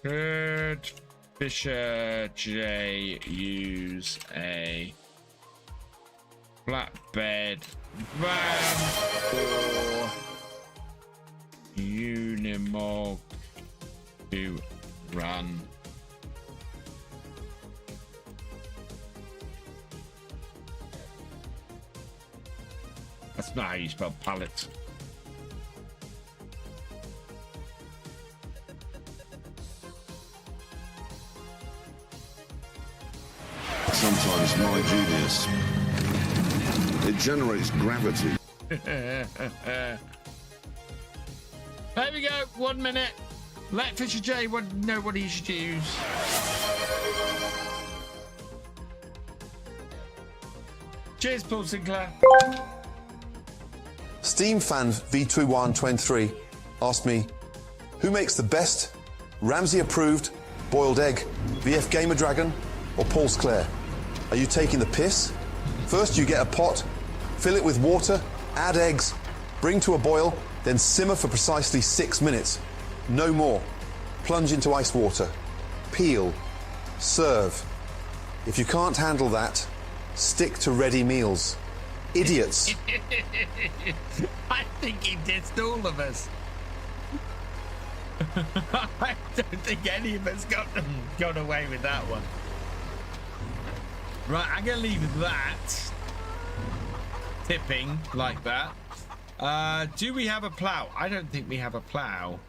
Speaker 1: Could Thefisherj use a flatbed van or Unimog to run? That's not how you spell pallet.
Speaker 2: Sometimes my genius, it generates gravity.
Speaker 1: There we go. 1 minute. Let Thefisherj know what he should use. Cheers, Paul Sinclair.
Speaker 3: Steam fan V2123 asked me, who makes the best Ramsey approved boiled egg, VFGAMING or Paul Sinclair? Are you taking the piss? First you get a pot, fill it with water, add eggs, bring to a boil, then simmer for precisely 6 minutes. No more. Plunge into ice water. Peel. Serve. If you can't handle that, stick to ready meals. Idiots.
Speaker 1: I think he dissed all of us. I don't think any of us got away with that one. Right, I'm going to leave that tipping like that. Do we have a plow? I don't think we have a plow.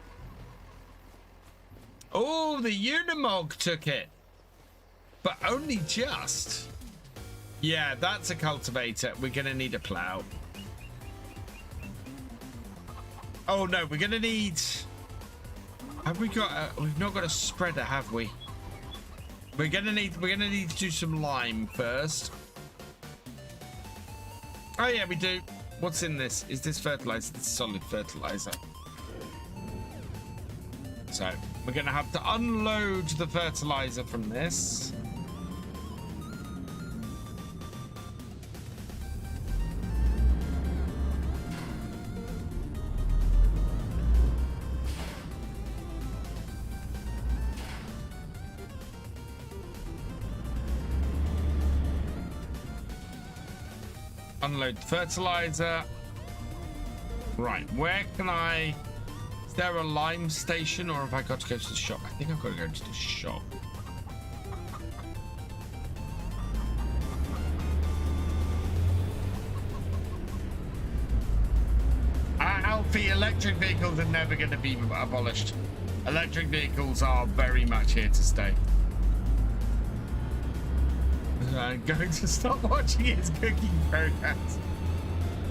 Speaker 1: Oh, the Unimog took it. But only just. Yeah, that's a cultivator. We're going to need a plow. Oh, no, we're going to need... Have we got... we've not got a spreader, have we? We're going to need to do some lime first. Oh, yeah, we do. What's in this? Is this fertilizer? This is solid fertilizer. So, we're going to have to unload the fertilizer from this. Unload fertilizer. Right, where can I... Is there a lime station or have I got to go to the shop? I think I've got to go to the shop. Alfie, electric vehicles are never going to be abolished. Electric vehicles are very much here to stay. I'm going to stop watching his cooking programs.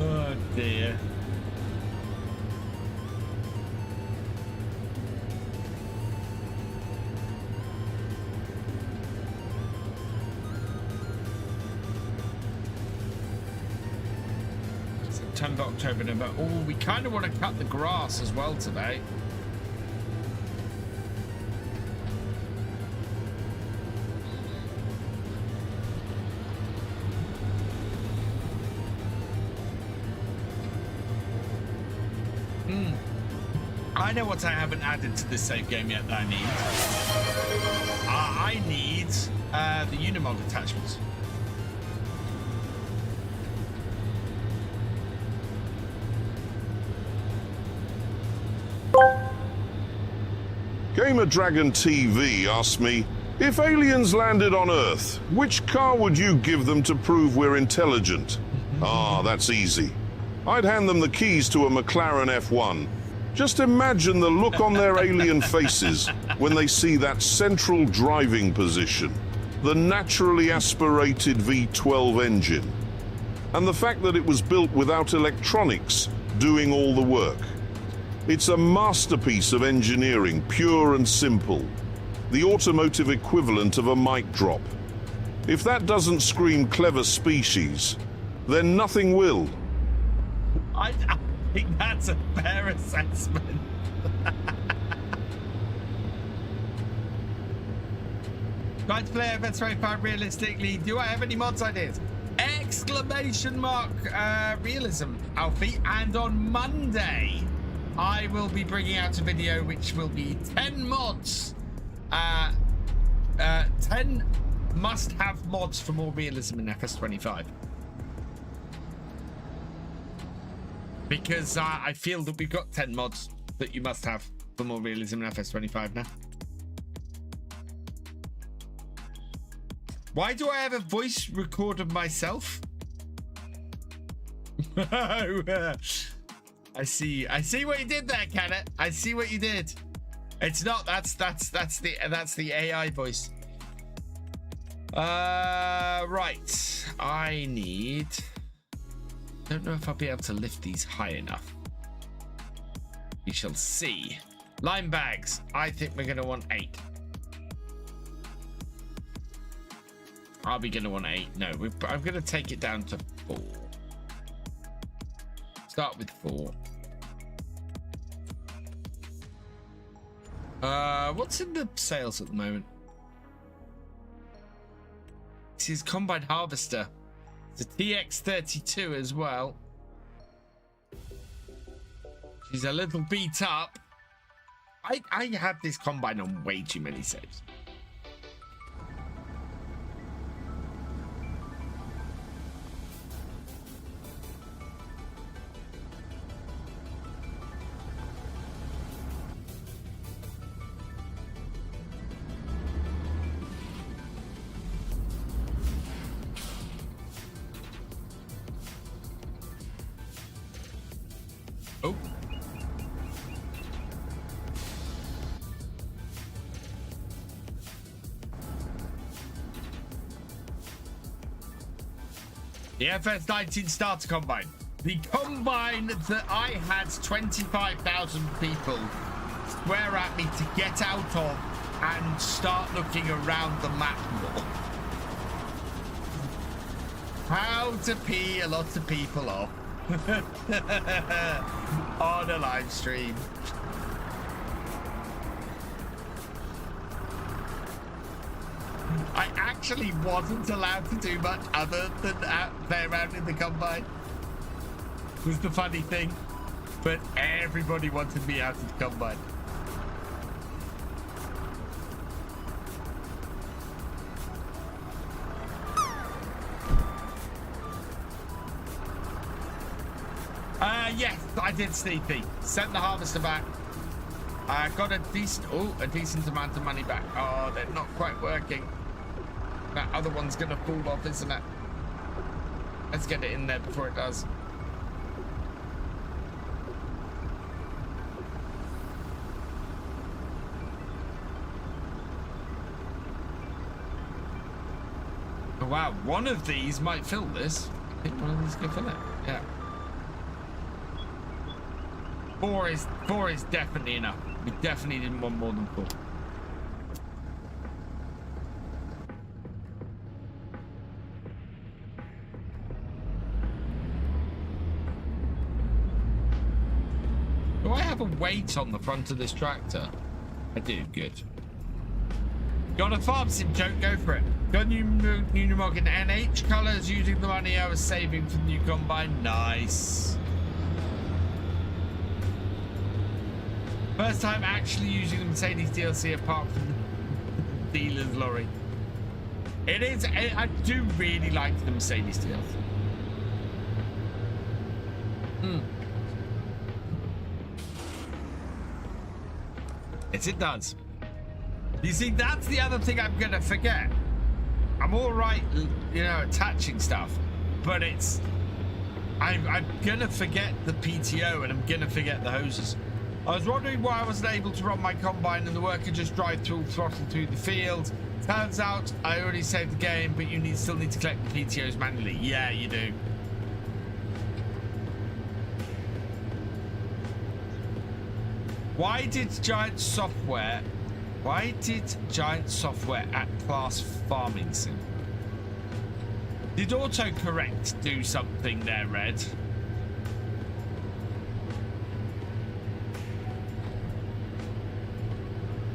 Speaker 1: Oh dear. September, October, November. Oh, we kind of want to cut the grass as well today. I know what I haven't added to this save game yet that I need. I need the Unimog attachments.
Speaker 2: Gamer Dragon TV asked me, if aliens landed on Earth, which car would you give them to prove we're intelligent? Ah, that's easy. I'd hand them the keys to a McLaren F1. Just imagine the look on their alien faces when they see that central driving position, the naturally aspirated V12 engine, and the fact that it was built without electronics doing all the work. It's a masterpiece of engineering, pure and simple, the automotive equivalent of a mic drop. If that doesn't scream clever species, then nothing will.
Speaker 1: I think that's a fair assessment. Trying to play FS25 realistically. Do I have any mods ideas? Exclamation mark realism, Alfie. And on Monday, I will be bringing out a video which will be 10 mods. 10 must-have mods for more realism in FS25. Because I feel that we've got 10 mods that you must have for more realism in FS25 now. Why do I have a voice record of myself? I see what you did there, Kenneth. I see what you did. It's not. That's the AI voice. Right. I need. Don't know if I'll be able to lift these high enough. We shall see. Lime bags. I think we're going to want 8. Are we going to want 8? No, I'm going to take it down to 4. Start with 4. What's in the sales at the moment? This is Combine Harvester. It's a TX32 as well. She's a little beat up. I have this combine on way too many saves. Oh. The FS19 starter combine. The combine that I had 25,000 people swear at me to get out of and start looking around the map more. How to pee a lot of people off on a live stream. I actually wasn't allowed to do much other than play around in the combine. Was the funny thing, but everybody wanted me out of the combine. Yes, I did sneaky. Sent the harvester back. I got a decent amount of money back. Oh, they're not quite working. That other one's gonna fall off, isn't it? Let's get it in there before it does. Oh, wow, one of these might fill this. I think one of these could fill it. Yeah. Four is definitely enough. We definitely didn't want more than 4. Do I have a weight on the front of this tractor? I do, good. Got a farm sim joke, go for it. Got new Numog in NH colours using the money I was saving for the new combine. Nice. First time actually using the Mercedes DLC apart from the dealer's lorry. It is, I do really like the Mercedes DLC. Yes, it does. You see, that's the other thing I'm gonna forget. I'm all right, you know, attaching stuff, but it's, I'm gonna forget the PTO and I'm gonna forget the hoses. I was wondering why I wasn't able to run my combine and the worker just drive through throttle through the field. Turns out I already saved the game, but you still need to collect the PTOs manually. Yeah, you do. Why did Giant Software at Class Farming Sim? Did autocorrect do something there, Red?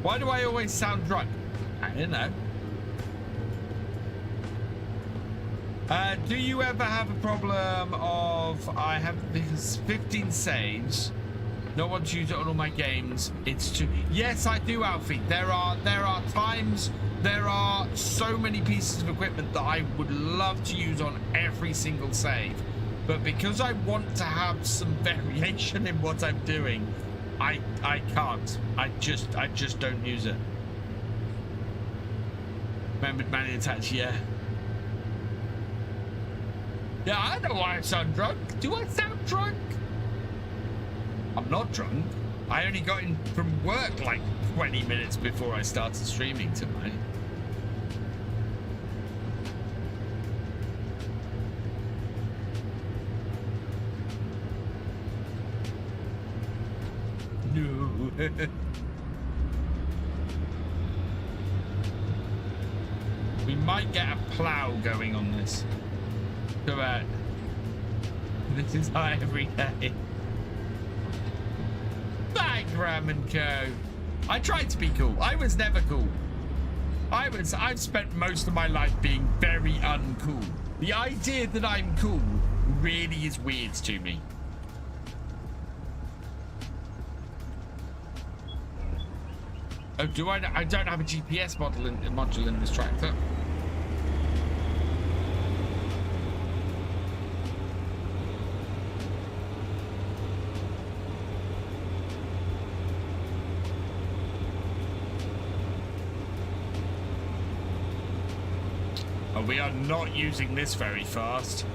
Speaker 1: Why do I always sound drunk? I don't know. Do you ever have a problem of I have these 15 saves, not want to use it on all my games? It's too. Yes, I do, Alfie. There are times, there are so many pieces of equipment that I would love to use on every single save, but because I want to have some variation in what I'm doing, I can't. I just don't use it. Remembered manual attach, yeah. Yeah, I know why I sound drunk. Do I sound drunk? I'm not drunk. I only got in from work like 20 minutes before I started streaming tonight. No. We might get a plow going on this. Correct. This is high every day. Bang, Ram and Co. I tried to be cool. I was never cool. I've spent most of my life being very uncool. The idea that I'm cool really is weird to me. Oh, do I don't have a GPS module in this tractor. Oh, we are not using this very fast.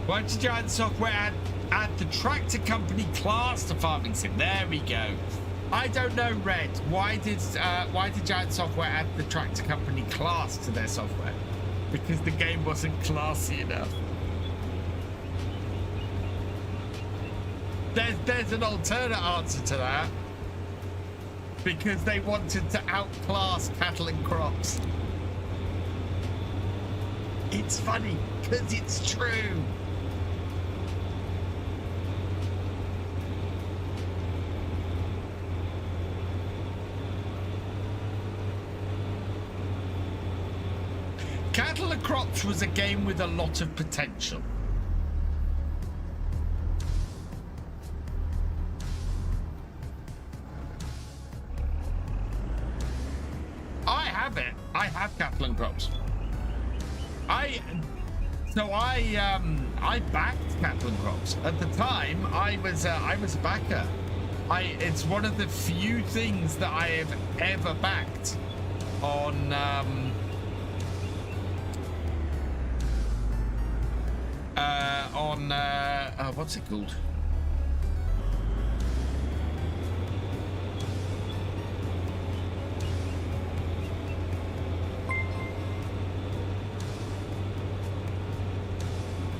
Speaker 1: Why did Giant Software add the tractor company class to farming sim? There we go. I don't know, Red. Why did Giant Software add the tractor company class to their software? Because the game wasn't classy enough. There's an alternate answer to that. Because they wanted to outclass cattle and crops. It's funny because it's true. Cattle and Crops was a game with a lot of potential. I have it. I have Cattle and Crops. I backed Cattle and Crops. At the time, I was a backer. It's one of the few things that I have ever backed on what's it called?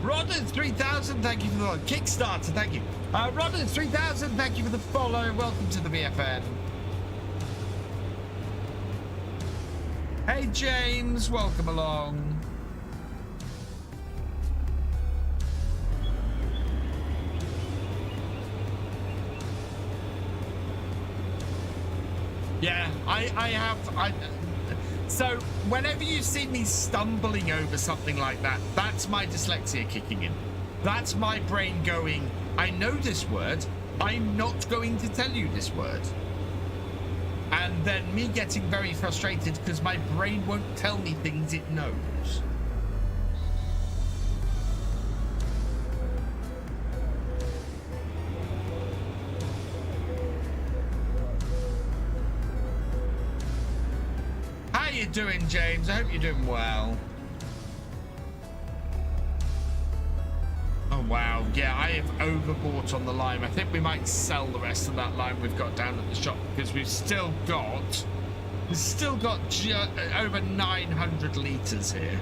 Speaker 1: Rodden 3000, thank you for the Kickstarter, thank you. Rodden 3000, thank you for the follow. Welcome to the BFN. Hey James, welcome along. Yeah, so whenever you see me stumbling over something like that, that's my dyslexia kicking in. That's my brain going, I know this word, I'm not going to tell you this word. And then me getting very frustrated because my brain won't tell me things it knows. How you doing, James? I hope you're doing well. Oh wow, yeah, I have overbought on the lime. I think we might sell the rest of that lime we've got down at the shop because we've still got over 900 litres here.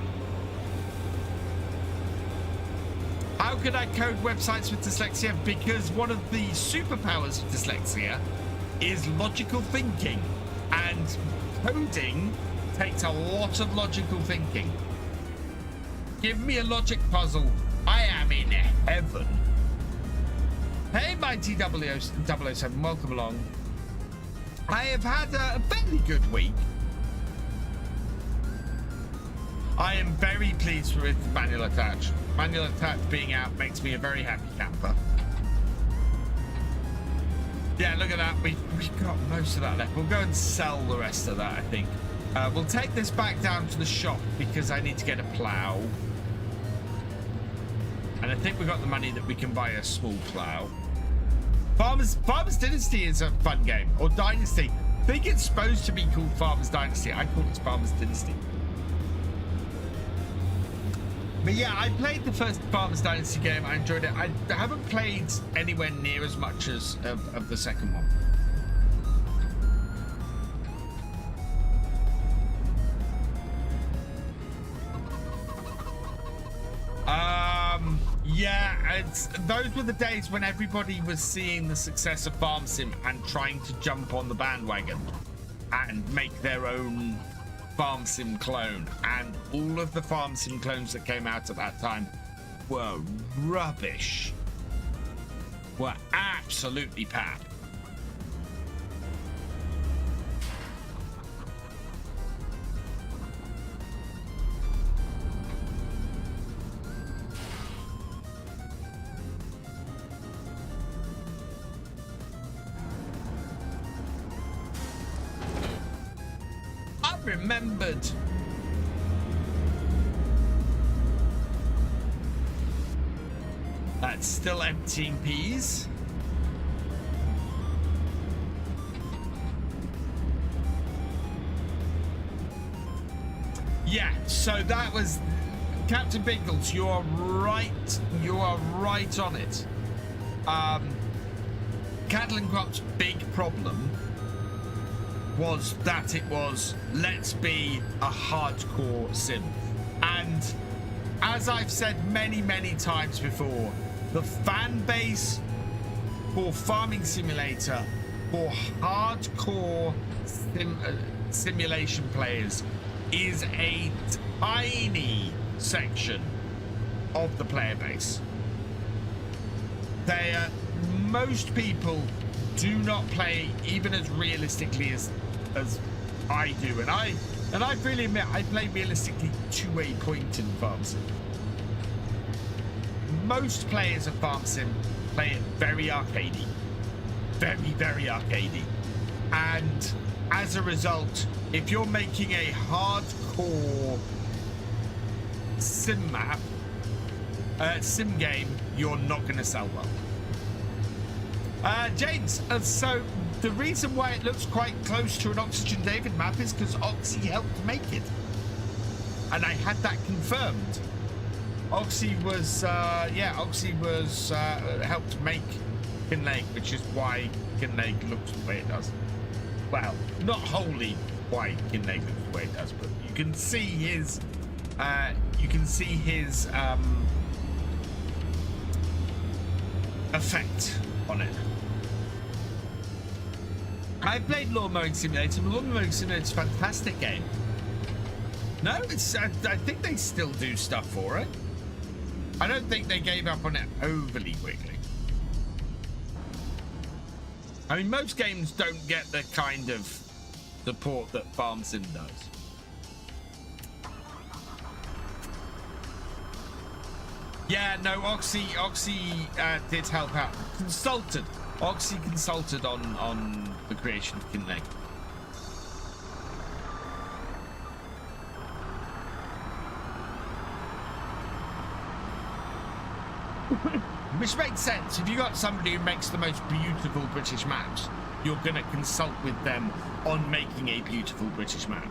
Speaker 1: How could I code websites with dyslexia? Because one of the superpowers of dyslexia is logical thinking, and coding takes a lot of logical thinking. Give me a logic puzzle. I am in heaven. Hey, Mighty 007, welcome along. I have had a fairly good week. I am very pleased with manual attach. Manual attach being out makes me a very happy camper. Yeah, look at that. We've got most of that left. We'll go and sell the rest of that, I think. We'll take this back down to the shop because I need to get a plow. And I think we got the money that we can buy a small plow. Farmers Dynasty is a fun game. Or Dynasty. I think it's supposed to be called Farmers Dynasty. I call it Farmers Dynasty. But yeah, I played the first Farmers Dynasty game. I enjoyed it. I haven't played anywhere near as much as of the second one. Yeah, those were the days when everybody was seeing the success of Farm Sim and trying to jump on the bandwagon and make their own Farm Sim clone. And all of the Farm Sim clones that came out at that time were rubbish. Were absolutely pap. Remembered. That's still emptying peas. Yeah, so that was Captain Bingles, you are right. You are right on it. Cattle and Crop's big problem was that it was, let's be a hardcore sim. And as I've said many, many times before, the fan base for Farming Simulator for hardcore simulation players is a tiny section of the player base. Most people do not play even as realistically as I do, and I freely admit I play realistically to a point in Farm Sim. Most players of Farm Sim play it very arcadey, very arcadey, and as a result, if you're making a hardcore sim game, you're not going to sell well. James, so the reason why it looks quite close to an Oxygen David map is because Oxy helped make it, and I had that confirmed. Oxy was helped make Kinleg, which is why Kinleg looks the way it does. Well, not wholly why Kinleg looks the way it does, but you can see his effect on it. I played Lawn Mowing Simulator. Lawn Mowing Simulator is a fantastic game. No, I think they still do stuff for it. I don't think they gave up on it overly quickly. I mean, most games don't get the kind of support that Farm Sim does. Yeah, no, Oxy did help out. Oxy consulted on the creation of Kinleg. Which makes sense. If you got somebody who makes the most beautiful British maps, you're going to consult with them on making a beautiful British map.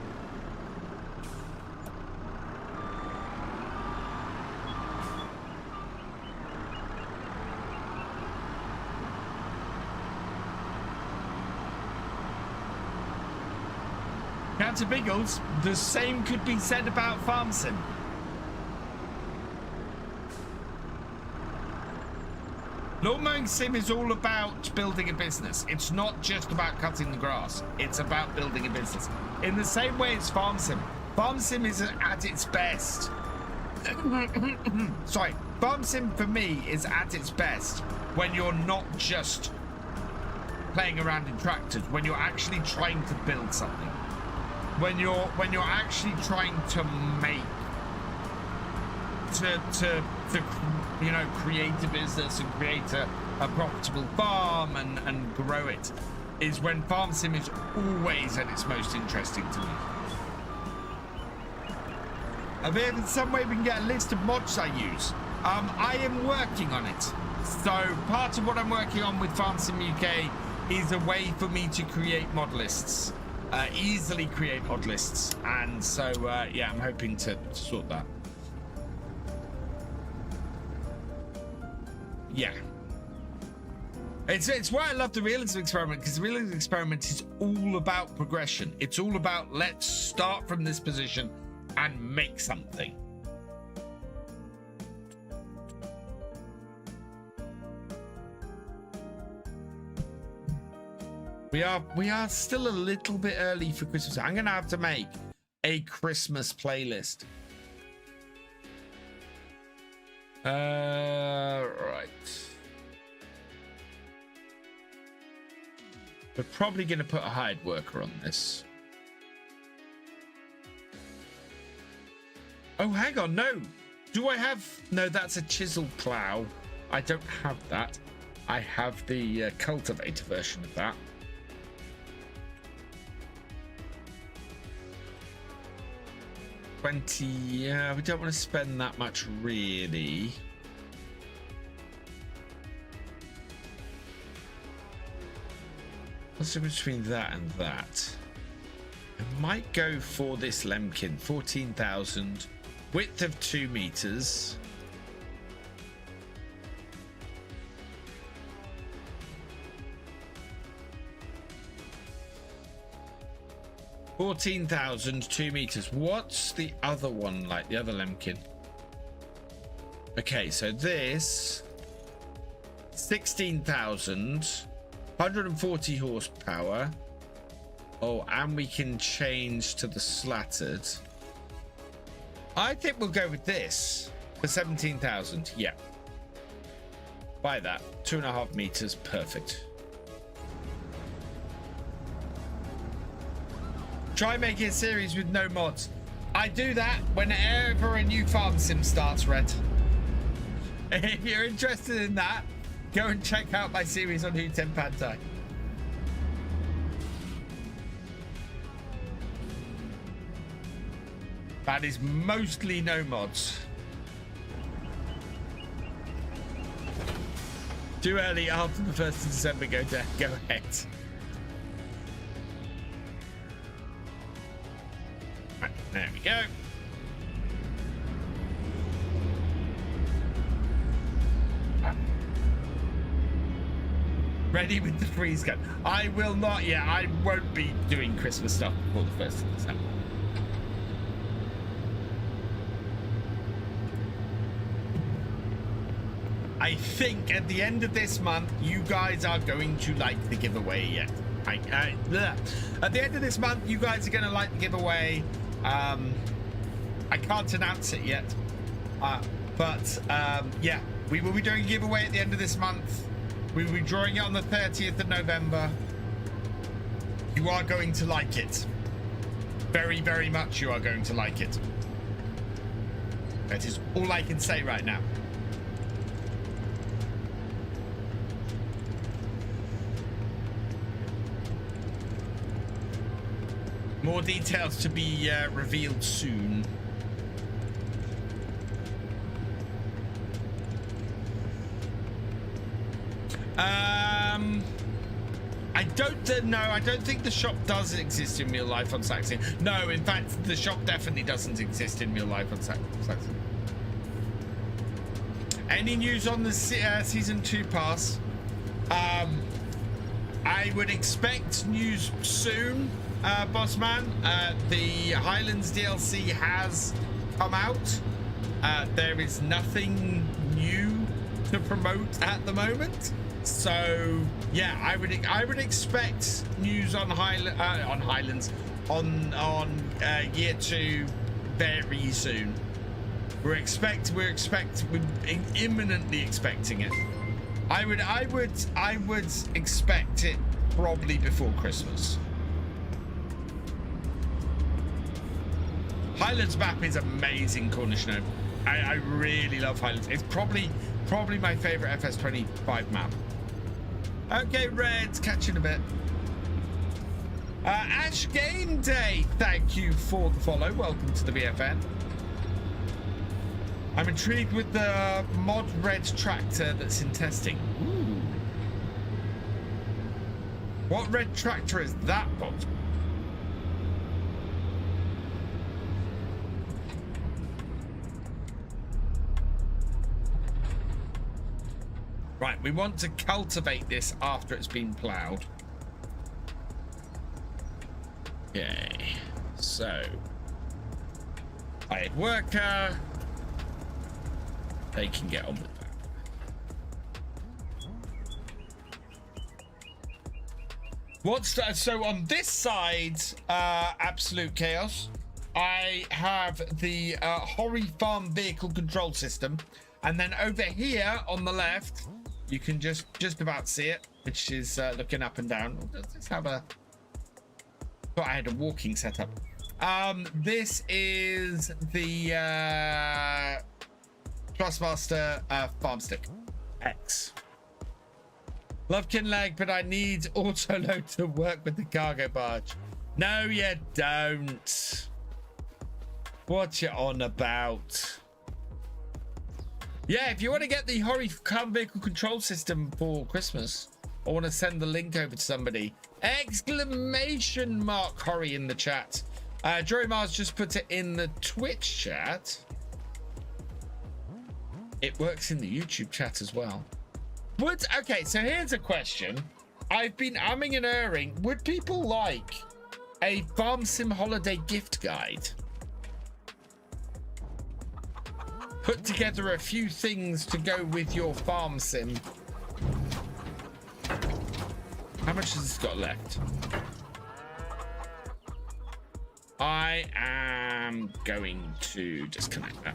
Speaker 1: Captain Biggles, the same could be said about Farm Sim. Lawn Mowing Sim is all about building a business. It's not just about cutting the grass. It's about building a business. In the same way as Farm Sim. Farm Sim is at its best. Sorry. Farm Sim for me is at its best when you're not just playing around in tractors, when you're actually trying to build something. When you're actually trying to make you know, create a business and create a profitable farm and grow it, is when Farm Sim is always at its most interesting to me. If in some way we can get a list of mods I use, I am working on it. So part of what I'm working on with Farm Sim UK is a way for me to create mod lists, easily create mod lists, and so yeah, I'm hoping to sort that. Yeah, it's why I love the Realism experiment, because the Realism experiment is all about progression. It's all about, let's start from this position and make something. We are still a little bit early for Christmas. I'm gonna have to make a Christmas playlist. Right. We're probably going to put a hired worker on this. Oh, hang on. No. Do I have... No, that's a chisel plow. I don't have that. I have the cultivator version of that. Yeah, we don't want to spend that much, really. What's the difference between that and that? I might go for this Lemkin. 14,000. width of 2 meters. $14,000, 2 meters. What's the other one like? The other Lemkin. Okay, so this 16,000, 140 horsepower. Oh, and we can change to the slattered. I think we'll go with this for 17,000. Yeah, buy that. 2.5 meters, perfect. Try making a series with no mods. I do that whenever a new farm sim starts, Red. If you're interested in that, go and check out my series on Huten Pantai. That is mostly no mods. Too early after the 1st of December, go ahead. Right, there we go. Ready with the freeze gun. I will not. Yeah, I won't be doing Christmas stuff before the 1st of December. I think at the end of this month, you guys are going to like the giveaway yet. At the end of this month, you guys are going to like the giveaway. I can't announce it yet. But yeah, we will be doing a giveaway at the end of this month. We will be drawing it on the 30th of November. You are going to like it. Very, very much you are going to like it. That is all I can say right now. More details to be revealed soon. I don't know. I don't think the shop does exist in real life on Saxlingham. No, in fact, the shop definitely doesn't exist in real life on Saxlingham. Any news on the season 2 pass? I would expect news soon, Bossman. The Highlands DLC has come out. There is nothing new to promote at the moment. So yeah, I would expect news on Highlands on year 2 very soon. We're imminently expecting it. I would expect it probably before Christmas. Highlands map is amazing, Cornish Gnome. I really love Highlands. It's probably my favorite FS25 map. Okay, Reds, catch you in a bit. Ash Game Day, thank you for the follow. Welcome to the BFN. I'm intrigued with the mod red tractor that's in testing. Ooh. What red tractor is that, bot? Right, we want to cultivate this after it's been ploughed. Okay, so hired worker. They can get on with that. What's that? So on this side, absolute chaos. I have the Horry Farm vehicle control system, and then over here on the left, you can just about see it, which is looking up and down. Let's have a. Thought I had a walking setup. This is the Trustmaster farm stick X. Love Kinleg, but I need auto load to work with the cargo barge. No, you don't. What you on about? Yeah, if you want to get the Horry Farm vehicle control system for Christmas, I want to send the link over to somebody. Exclamation mark Horry in the chat. Jory Mars just put it in the Twitch chat. It works in the YouTube chat as well. Okay, so here's a question. I've been umming and erring. Would people like a Farm Sim holiday gift guide? Put together a few things to go with your Farm Sim. How much has this got left? I am going to disconnect that.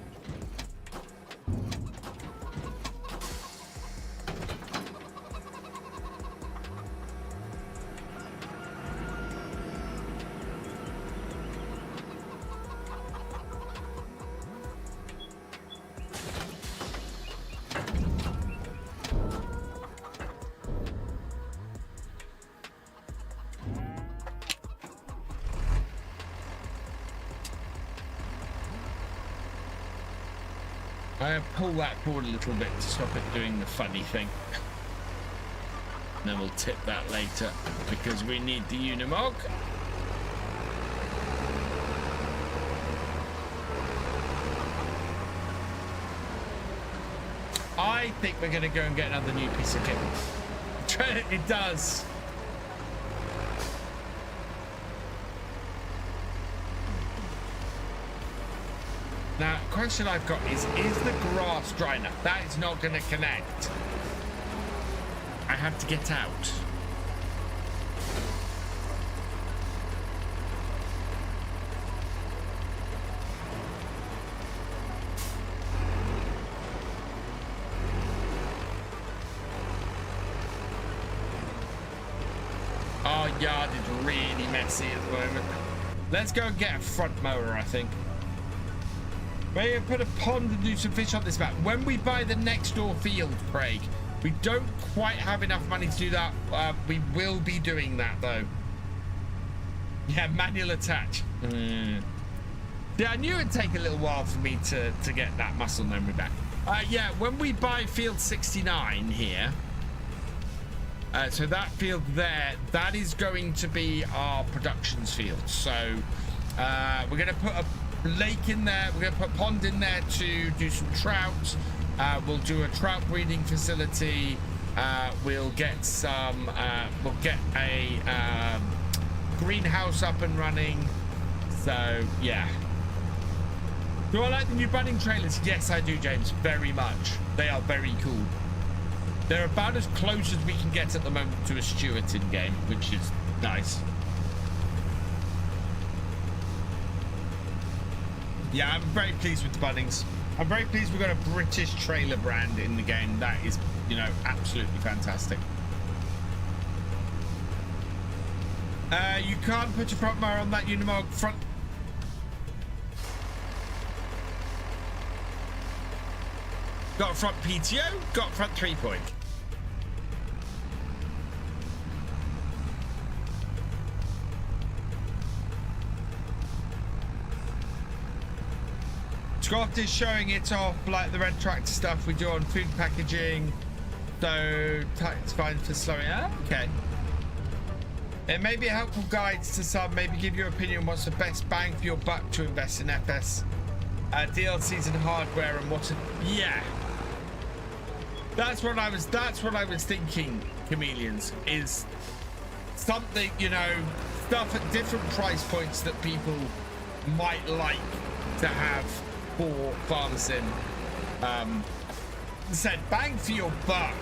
Speaker 1: I pull that forward a little bit to stop it doing the funny thing. And then we'll tip that later because we need the Unimog. I think we're going to go and get another new piece of kit. It does. Now, question I've got is the grass dry enough? That is not going to connect. I have to get out. Our yard is really messy at the moment. Let's go and get a front mower, I think. Maybe put a pond and do some fish on this map. When we buy the next door field, Craig, we don't quite have enough money to do that. We will be doing that, though. Yeah, manual attach. Yeah, I knew it'd take a little while for me to get that muscle memory back. Yeah, when we buy field 69 here, so that field there, that is going to be our productions field. So we're going to put a lake in there, we're going to put pond in there to do some trout. We'll do a trout breeding facility. We'll get some we'll get a greenhouse up and running. So yeah, do I like the new bunning trailers? Yes, I do, James, very much. They are very cool. They're about as close as we can get at the moment to a Stuart in game, which is nice. Yeah, I'm very pleased with the Bunnings. I'm very pleased we've got a British trailer brand in the game. That is, you know, absolutely fantastic. You can't put your front mower on that Unimog front. Got a front PTO, got a front 3-point. Scott is showing it off like the red tractor stuff we do on food packaging. So it's fine for slowing. Okay. It may be a helpful guide to some. Maybe give your opinion on what's the best bang for your buck to invest in FS DLCs and hardware and what's yeah. That's what I was thinking, Chameleons, is something, you know, stuff at different price points that people might like to have for Farm Sim. Said bang for your buck.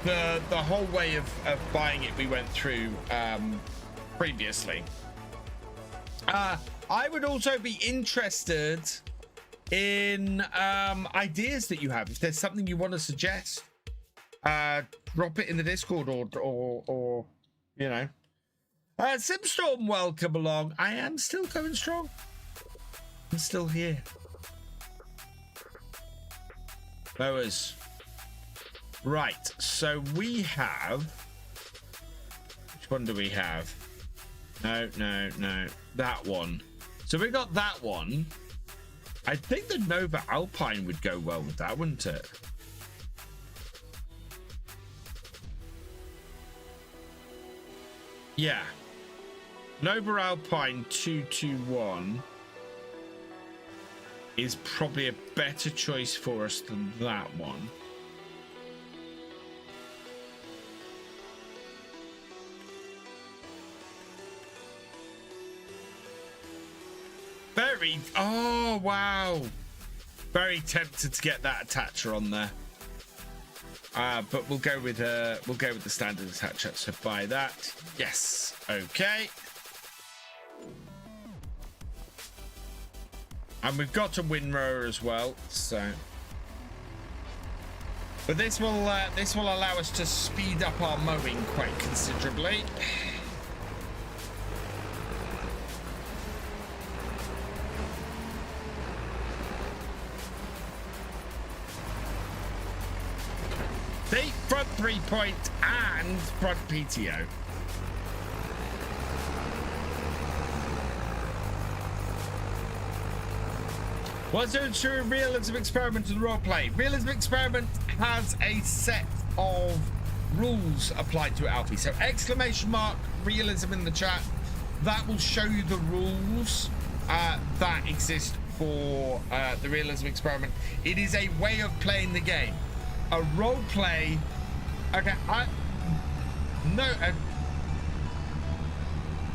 Speaker 1: The whole way of buying it we went through previously. I would also be interested in ideas that you have. If there's something you want to suggest, drop it in the Discord or you know. Simstorm, welcome along. I am still going strong. I'm still here. Mowers. Right, so we have, which one do we have? No, that one. So we got that one. I think the Nova Alpine would go well with that, wouldn't it? Yeah. Nova Alpine 221. is probably a better choice for us than that one. Oh wow, very tempted to get that attacher on there, but we'll go with the standard attacher. So buy that. Yes. Okay. And we've got a windrower as well. So, but this will allow us to speed up our mowing quite considerably. The front 3-point and front PTO. What's the true realism experiment and roleplay? Realism experiment has a set of rules applied to it, Alfie. So exclamation mark realism in the chat. That will show you the rules that exist for the realism experiment. It is a way of playing the game. A role play, okay,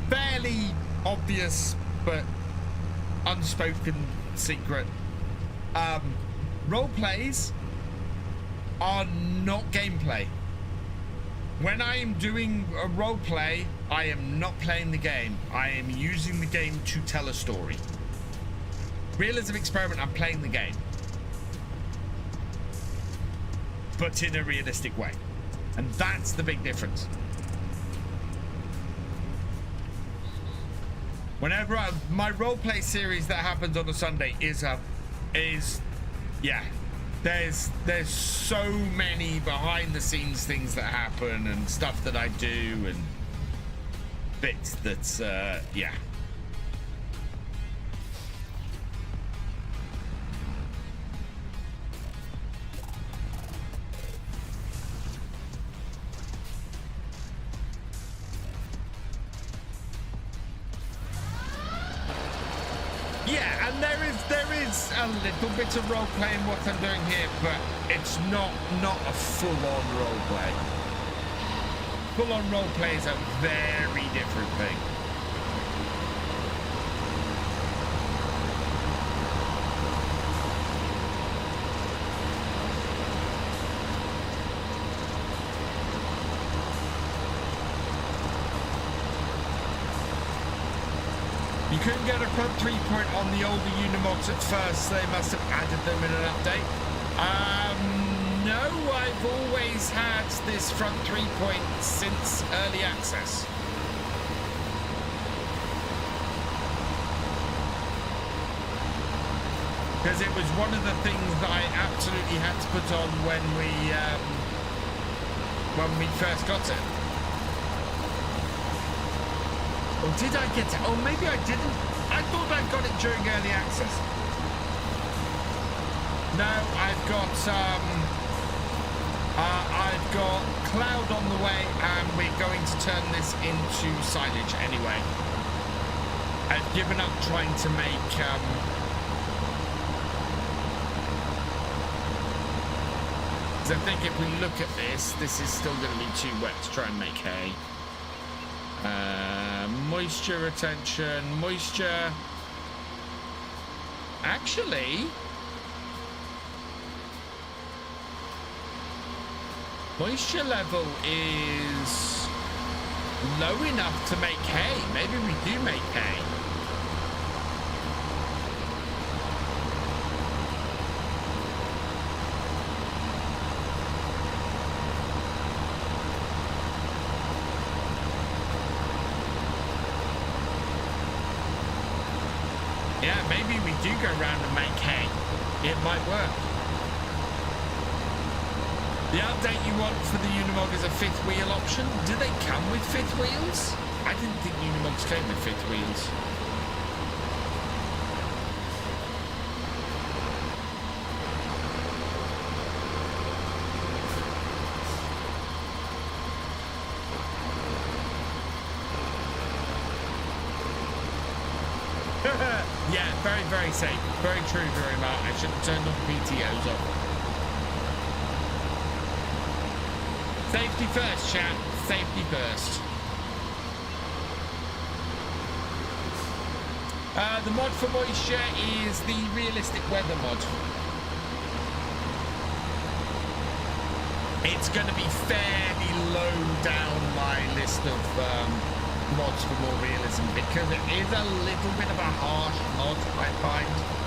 Speaker 1: fairly obvious but unspoken secret. Role plays are not gameplay. When I am doing a role play, I am not playing the game. I am using the game to tell a story. Realism experiment, I'm playing the game, but in a realistic way. And that's the big difference. Whenever my roleplay series that happens on a Sunday is there's so many behind the scenes things that happen and stuff that I do and bits that's yeah. Yeah, and there is a little bit of role play in what I'm doing here, but it's not a full-on role play. Full-on role play is a very different thing. You couldn't get a front 3-point on the older Unimods at first, so they must have added them in an update. No, I've always had this front 3-point since early access. Because it was one of the things that I absolutely had to put on when we first got it. Or did I get it? Oh, maybe I didn't. I thought I got it during early access. No, I've got Cloud on the way, and we're going to turn this into silage anyway. I've given up trying to make because I think if we look at this is still going to be too wet to try and make hay. Moisture retention, moisture. Actually, moisture level is low enough to make hay. Maybe we do make hay. Yeah, maybe we do go around and make hay. It might work. The update you want for the Unimog is a fifth wheel option. Do they come with fifth wheels? I didn't think Unimogs came with fifth wheels. Yeah, very, very safe. Very true, very much. I should have turned off PTOs off. Safety first, chat. Safety first. The mod for moisture is the realistic weather mod. It's going to be fairly low down my list of mods for more realism because it is a little bit of a harsh mod, I find.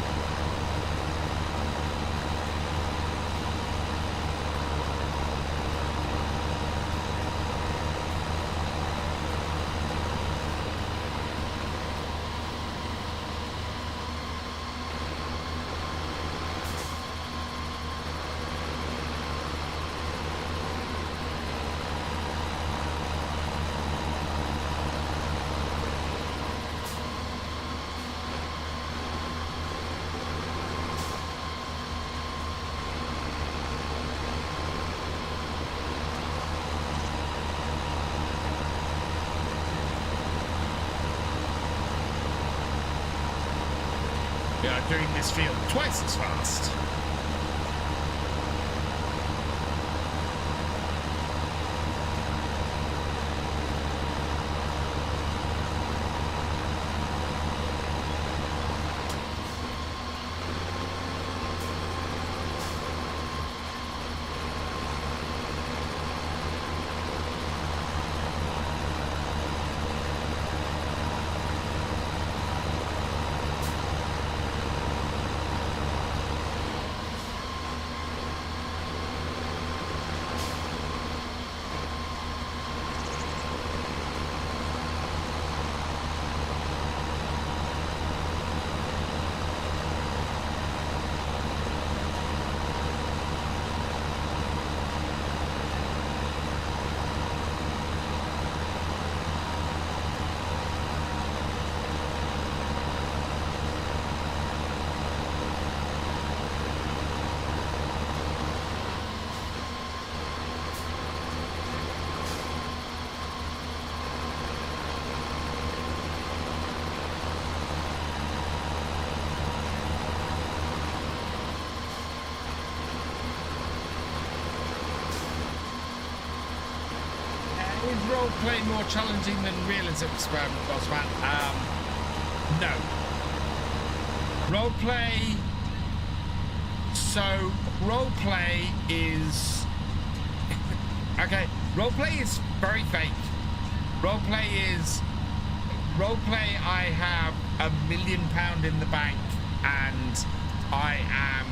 Speaker 1: Doing this field twice as fast. Role-play more challenging than realism experiment, Bossman? No. Role-play... So, role-play is... okay, role-play is very fake. Role-play is... Role-play, I have £1 million in the bank and I am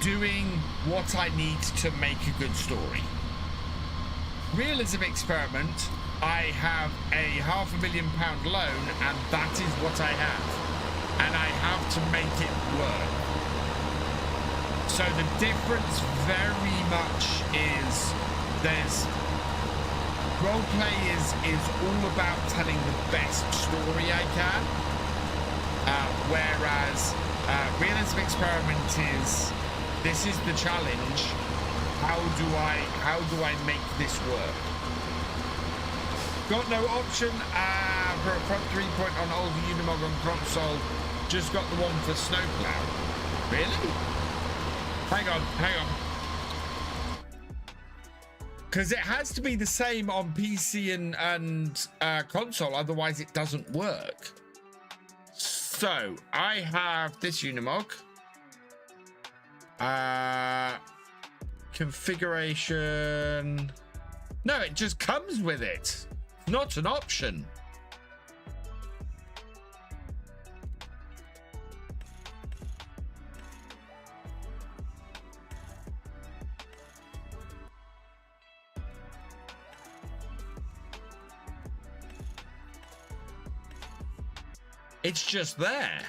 Speaker 1: doing what I need to make a good story. Realism experiment, I have a £500,000 loan and that is what I have. And I have to make it work. So the difference very much is there's roleplay is all about telling the best story I can. Whereas realism experiment is, this is the challenge. How do I make this work? Got no option for a front 3-point on older Unimog on console. Just got the one for snowplow. Really? Hang on. Because it has to be the same on PC and console, otherwise it doesn't work. So I have this Unimog. Configuration. No, it just comes with it. Not an option. It's just there.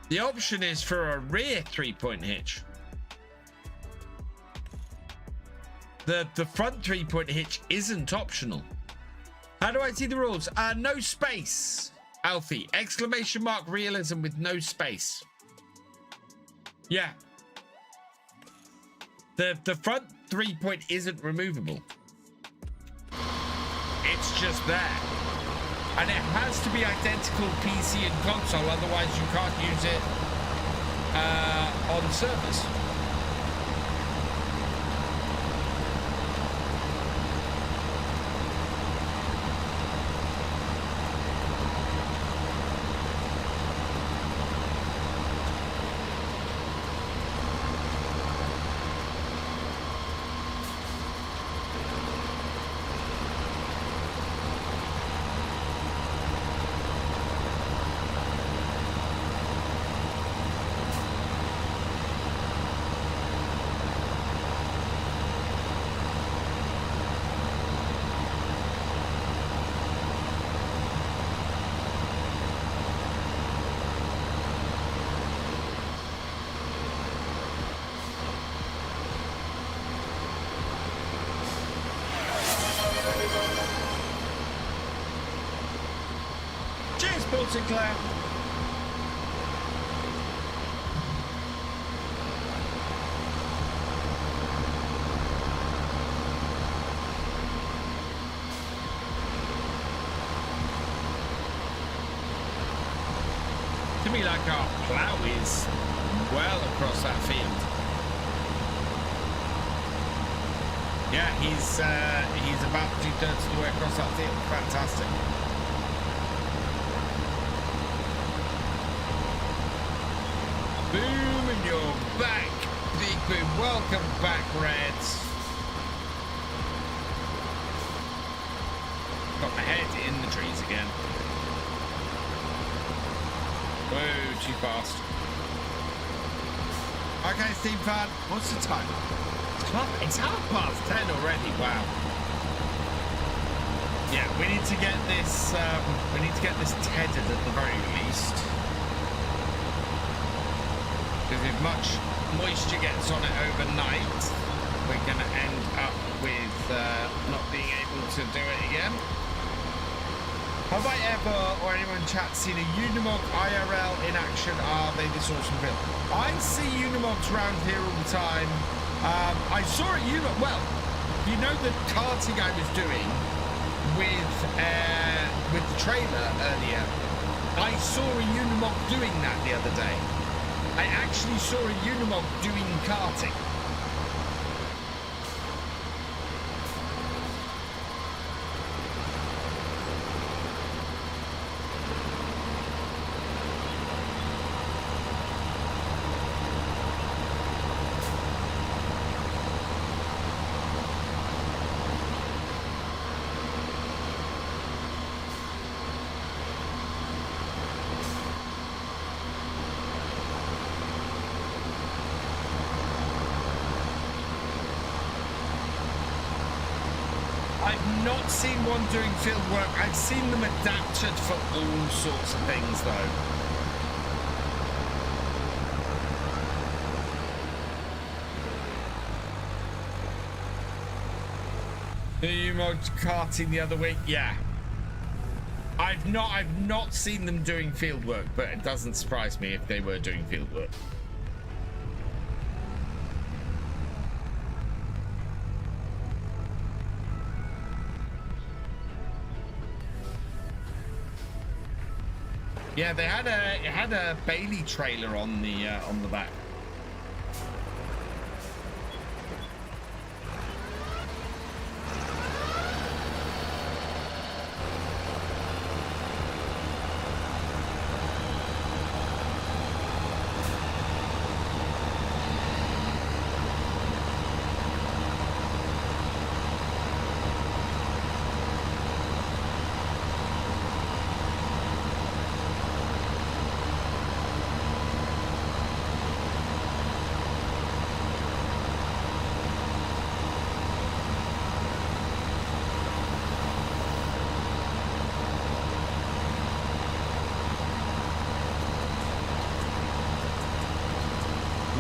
Speaker 1: The option is for a rear 3-point hitch. The front 3-point hitch isn't optional. How do I see the rules? No space, Alfie. Exclamation mark realism with no space. Yeah. The front 3-point isn't removable. It's just there. And it has to be identical PC and console, otherwise you can't use it on servers. Sinclair. To me, like our plough is well across that field. Yeah, he's about 2/3 of the way across that field. Fantastic. Boom, and you're back, Big Boom. Welcome back, Reds. Got my head in the trees again. Whoa, too fast. Okay, Steve Fan, what's the time? It's 10:30 already. Wow. Yeah, we need to get this. We need to get this tedded at the very least. Because if much moisture gets on it overnight, we're going to end up with not being able to do it again. Have I ever, or anyone in chat, seen a Unimog IRL in action? Are they this awesome build? I see Unimogs around here all the time. I saw a Unimog, well, you know the karting I was doing with the trailer earlier? I saw a Unimog doing that the other day. I actually saw a Unimog doing karting. Seen one doing field work. I've seen them adapted for all sorts of things though. You mogged karting the other week, yeah. I've not seen them doing field work, but it doesn't surprise me if they were doing field work. Yeah, they had a Bailey trailer on the back.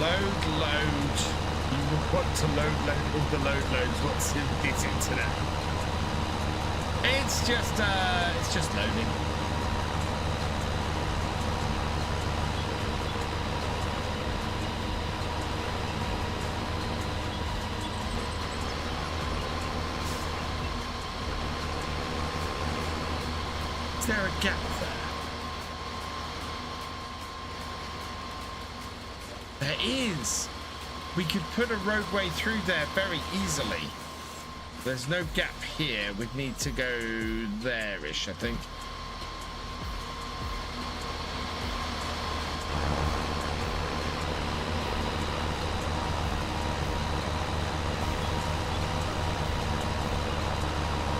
Speaker 1: Load. You want to load all the loads. What's in this internet? It's just loading. Is there a gap there? There is. We could put a roadway through there very easily. There's no gap here. We'd need to go there-ish, I think.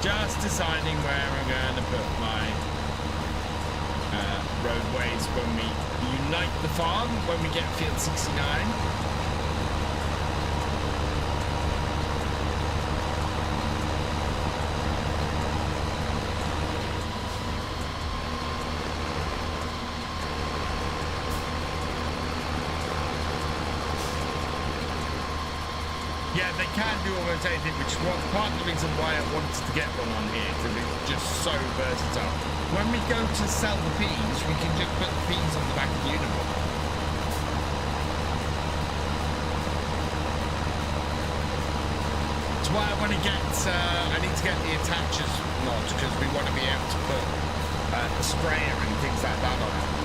Speaker 1: Just deciding where I'm going to put my roadways when we unite the farm, when we get field 69. Yeah, they can do almost anything, which is part of the reason why I wanted to get one on here, because it's just so versatile. When we go to sell the peas, we can just put the peas on the back of the Unimog. That's why I want to get, I need to get the attachers mod, because we want to be able to put a sprayer and things like that on it.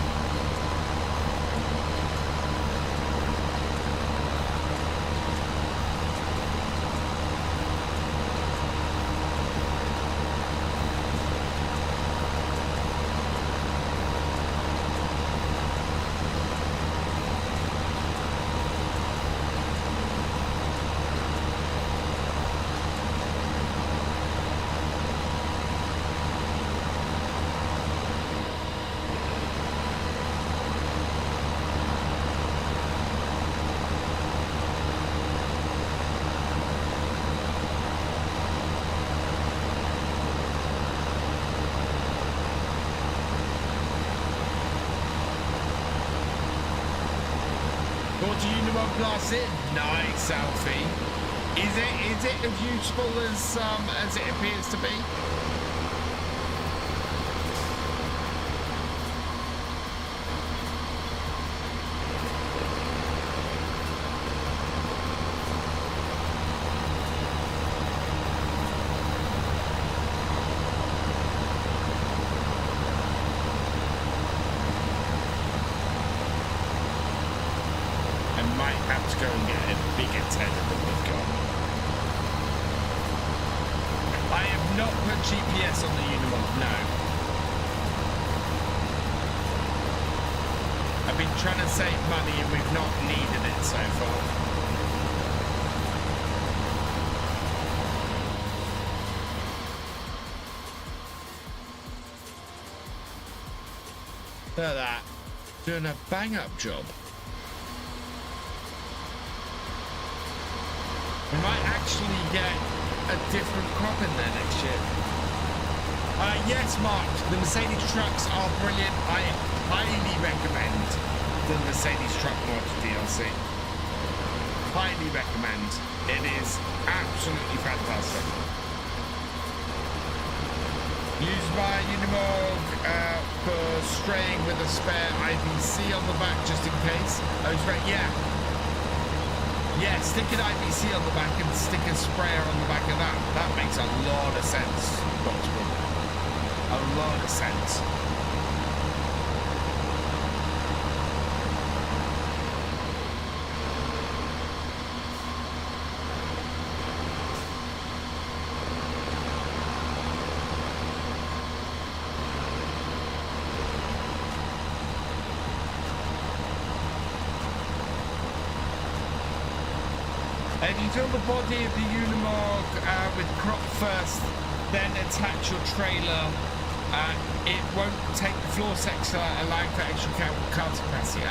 Speaker 1: Blast it. Nice, Alfie. Is it as useful as it appears to be? Look at that. Doing a bang-up job. We might actually get a different crop in there next year. Yes, Mark, the Mercedes trucks are brilliant. I highly recommend the Mercedes truck mod DLC. Highly recommend. It is absolutely fantastic. Use my Unimog for spraying with a spare IBC on the back just in case. Yeah, stick an IBC on the back and stick a sprayer on the back of that. That makes a lot of sense, Boxwood. A lot of sense. If you fill the body of the Unimog with crop first, then attach your trailer, it won't take the floor sector, allowing for extra car capacity.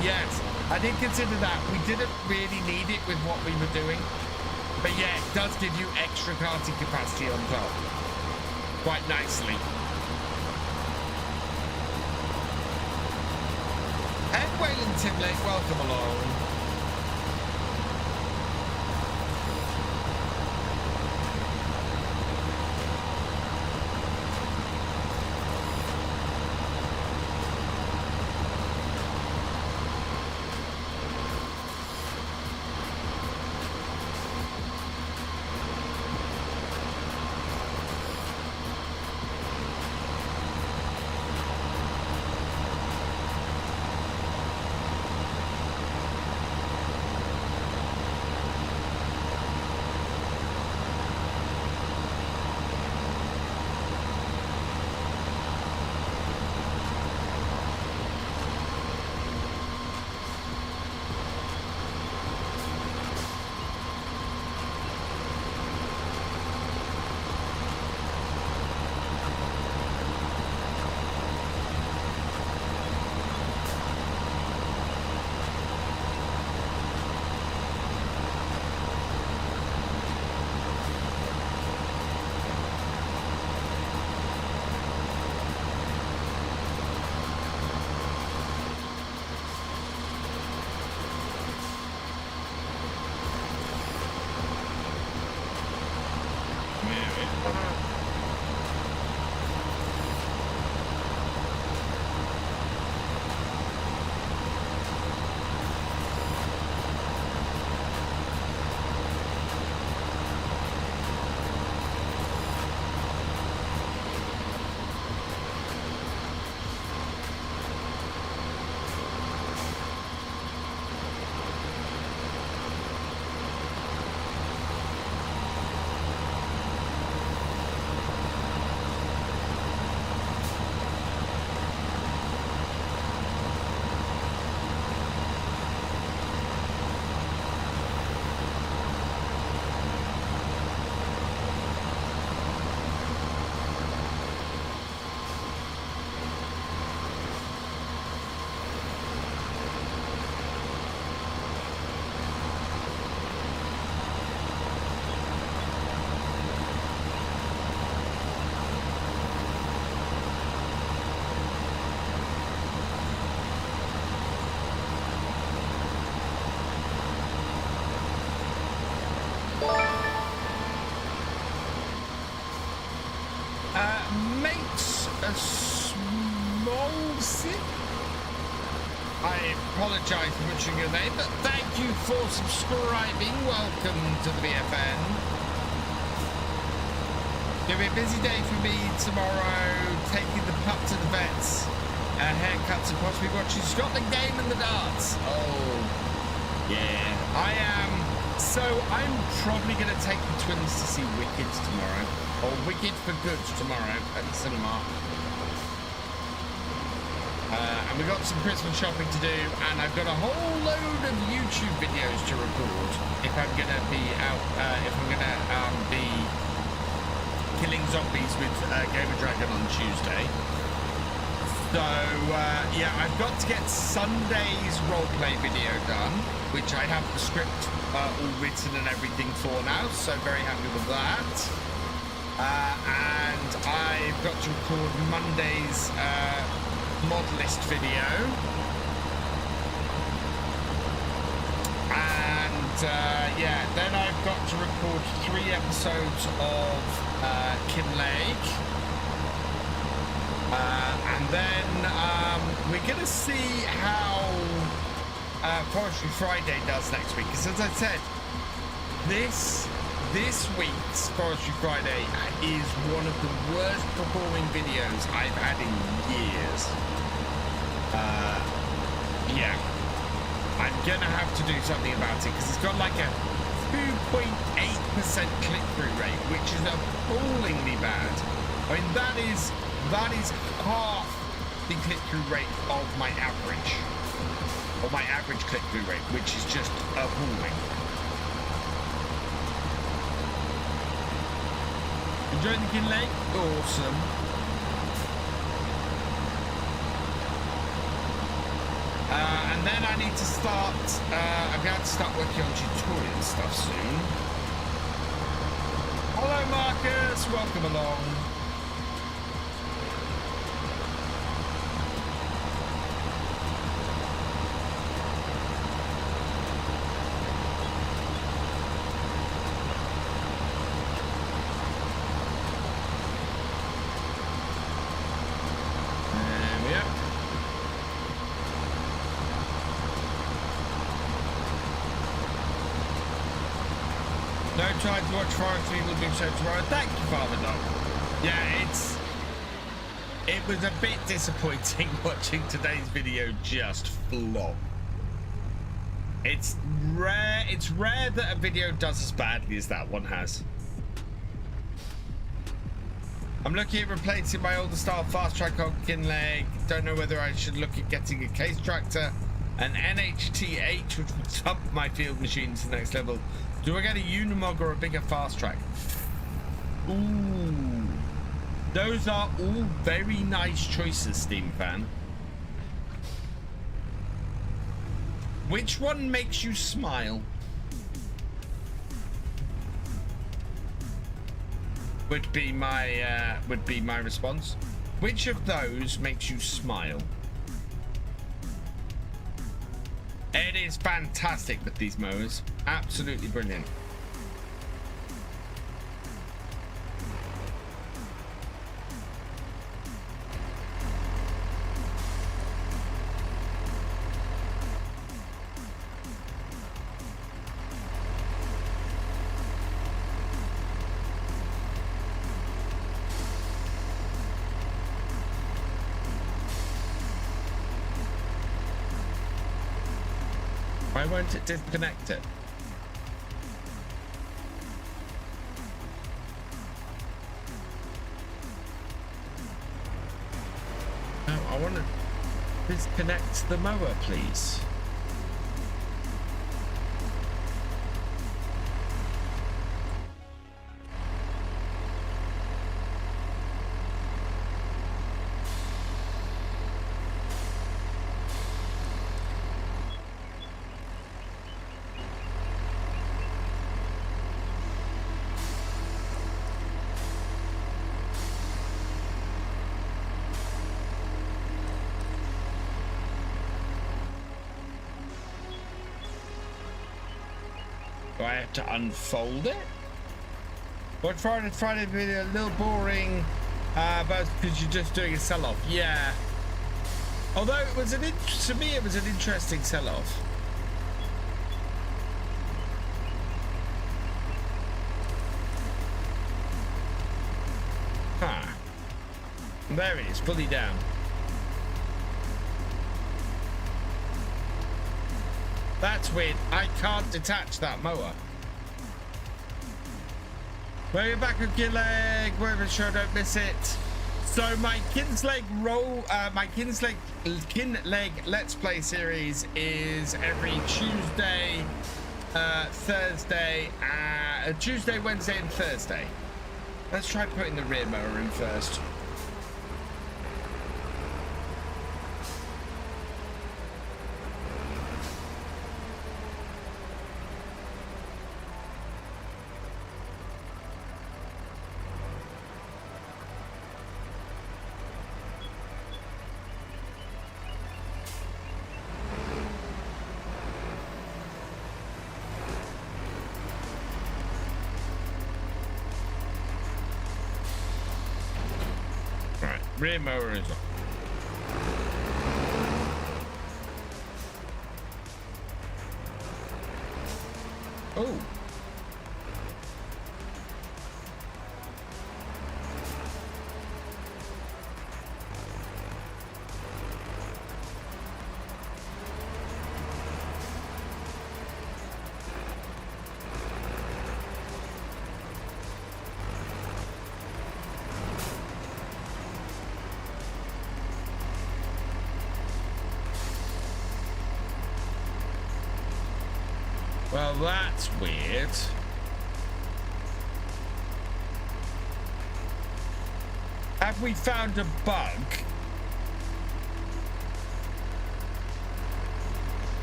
Speaker 1: Yes, I did consider that. We didn't really need it with what we were doing. But yeah, it does give you extra karting capacity on top. Quite nicely. And Wayland Timlake, welcome along. Makes a small sip. I apologise for butchering your name, but thank you for subscribing. Welcome to the BFN. It'll be a busy day for me tomorrow, taking the pup to the vets, haircuts, and possibly watching Scotland game and the darts. Oh, yeah. I am. So I'm probably going to take the twins to see Wicked tomorrow. Or Wicked for Good tomorrow at the cinema. And we've got some Christmas shopping to do, and I've got a whole load of YouTube videos to record if I'm going to be out, if I'm going to be killing zombies with Gamer Dragon on Tuesday. So, yeah, I've got to get Sunday's roleplay video done, which I have the script all written and everything for now, so very happy with that. And I've got to record Monday's mod list video. And yeah, then I've got to record 3 episodes of Kinleg. And then we're going to see how Forestry Friday does next week. Because as I said, this week's Forestry Friday is one of the worst performing videos I've had in years. Yeah, I'm gonna have to do something about it because it's got like a 2.8% click-through rate, which is appallingly bad. I mean, that is half the click-through rate of my average, click-through rate, which is just appalling. Enjoying the Kinleg? Awesome. And then I need to start, I'm going to start working on tutorial stuff soon. Hello Marcus, welcome along. Tried to watch Forestry, will do so tomorrow. Thank you, Father Dog. Yeah, it was a bit disappointing watching today's video just flop. It's rare that a video does as badly as that one has. I'm looking at replacing my older style fast track on Kinleg. Don't know whether I should look at getting a case tractor, an NHTH, which would top my field machine to the next level. Do I get a Unimog or a bigger fast track? Ooh, those are all very nice choices, Steam fan. Which one makes you smile? Would be my response. Which of those makes you smile? It is fantastic with these mowers. Absolutely brilliant. won't it disconnect it? No, I want to disconnect the mower, please. Do I have to unfold it? What Friday video a little boring, but because you're just doing a sell-off. Yeah. Although it was to me it was an interesting sell-off. Huh. There it is, fully down. That's weird. I can't detach that mower. Well, you're back with Kinleg. Wherever the show, don't miss it. So my Kinleg Let's Play series is every Tuesday, Thursday, Tuesday, Wednesday, and Thursday. Let's try putting the rear mower in first. Rear mower is on. Oh. Well, that's weird. Have we found a bug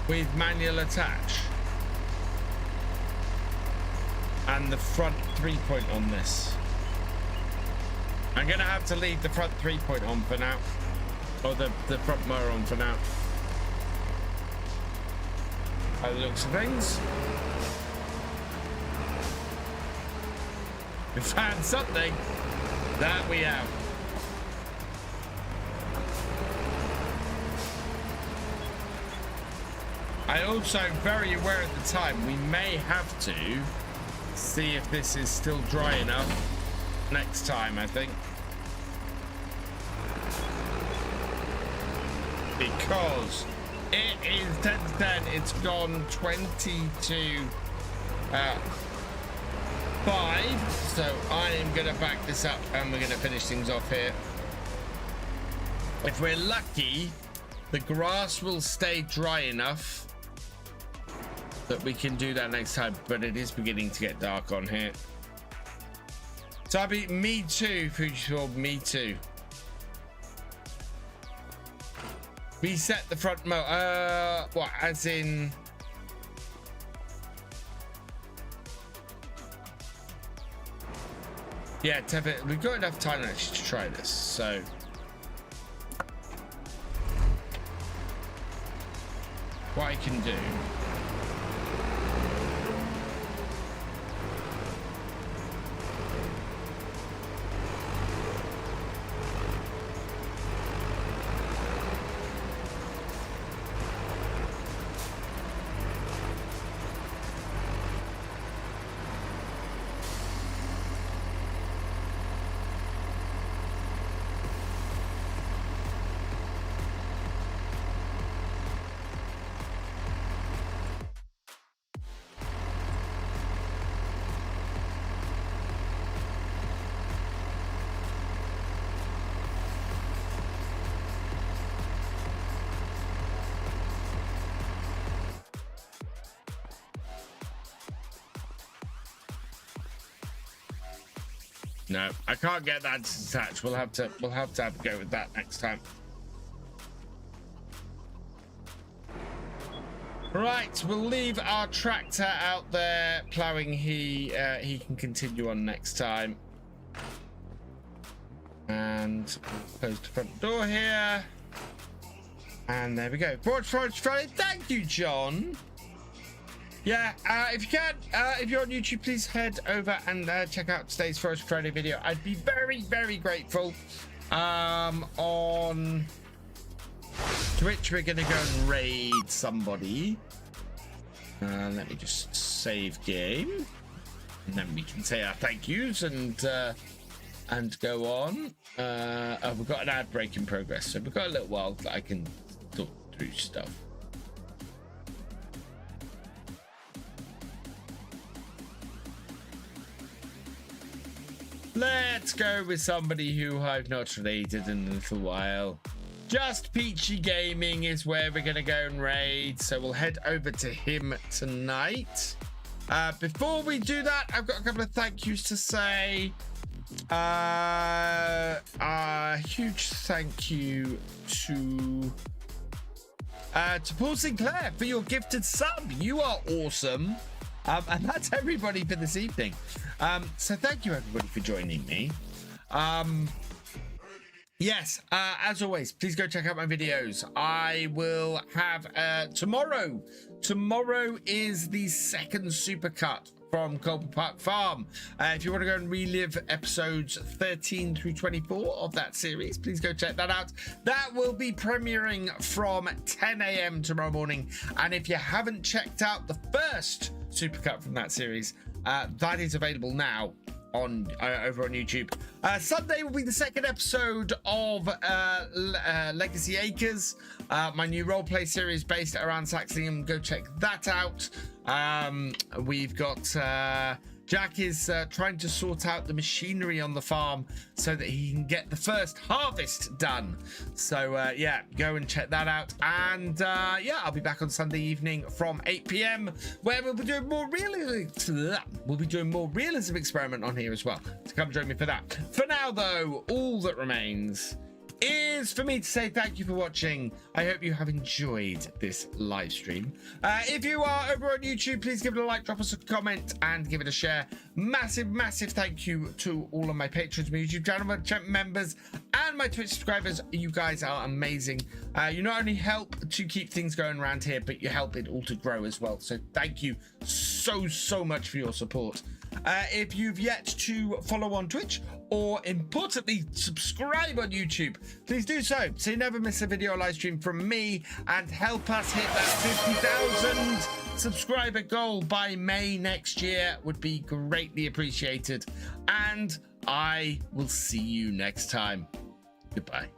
Speaker 1: with manual attach and the front 3-point on this? I'm gonna have to leave the front 3-point on for now, or the front mower on for now. By the looks of things, we found something. That we have. I also very aware at the time we may have to see if this is still dry enough next time, I think, because it is 10 to 10. It's gone 20 to 5. So I am going to back this up and we're going to finish things off here. If we're lucky, the grass will stay dry enough that we can do that next time, but it is beginning to get dark on here. So I'll be me too, Future, me too. Reset the front motor. What, as in? Yeah, Thefisherj, we've got enough time actually to try this. So what I can do. No, I can't get that to detach. We'll have to have a go with that next time. Right, we'll leave our tractor out there ploughing. He can continue on next time. And we'll close the front door here. And there we go. Forage Friday. Thank you, John. Yeah, if you can, if you're on YouTube, please head over and check out today's Forage Friday video. I'd be very, very grateful. On Twitch, we're going to go and raid somebody. Let me just save game. And then we can say our thank yous and go on. Oh, we've got an ad break in progress, so we've got a little while that I can talk through stuff. Let's go with somebody who I've not raided in a little while. Just Peachy Gaming is where we're going to go and raid, so we'll head over to him tonight. Before we do that, I've got a couple of thank yous to say. A huge thank you to Paul Sinclair for your gifted sub. You are awesome. And that's everybody for this evening. So thank you everybody for joining me. Yes, as always, please go check out my videos. I will have tomorrow is the second supercut from Colby Park Farm. If you want to go and relive episodes 13 through 24 of that series, please go check that out. That will be premiering from 10 a.m. tomorrow morning. And if you haven't checked out the first supercut from that series, that is available now on over on YouTube. Sunday will be the second episode of Legacy Acres, my new roleplay series based around Saxlingham. Go check that out. We've got Jack is trying to sort out the machinery on the farm so that he can get the first harvest done. So yeah, go and check that out. And yeah, I'll be back on Sunday evening from 8 p.m. where we'll be doing more realism experiment on here as well. So come join me for that. For now though, all that remains is for me to say thank you for watching. I hope you have enjoyed this live stream. If you are over on YouTube, please give it a like, drop us a comment, and give it a share. Massive thank you to all of my patrons, my YouTube channel members, and my Twitch subscribers. You guys are amazing. You not only help to keep things going around here, but you help it all to grow as well. So thank you so much for your support. If you've yet to follow on Twitch, or importantly subscribe on YouTube, please do so you never miss a video or live stream from me, and help us hit that 50,000 subscriber goal by May next year. Would be greatly appreciated, and I will see you next time. Goodbye.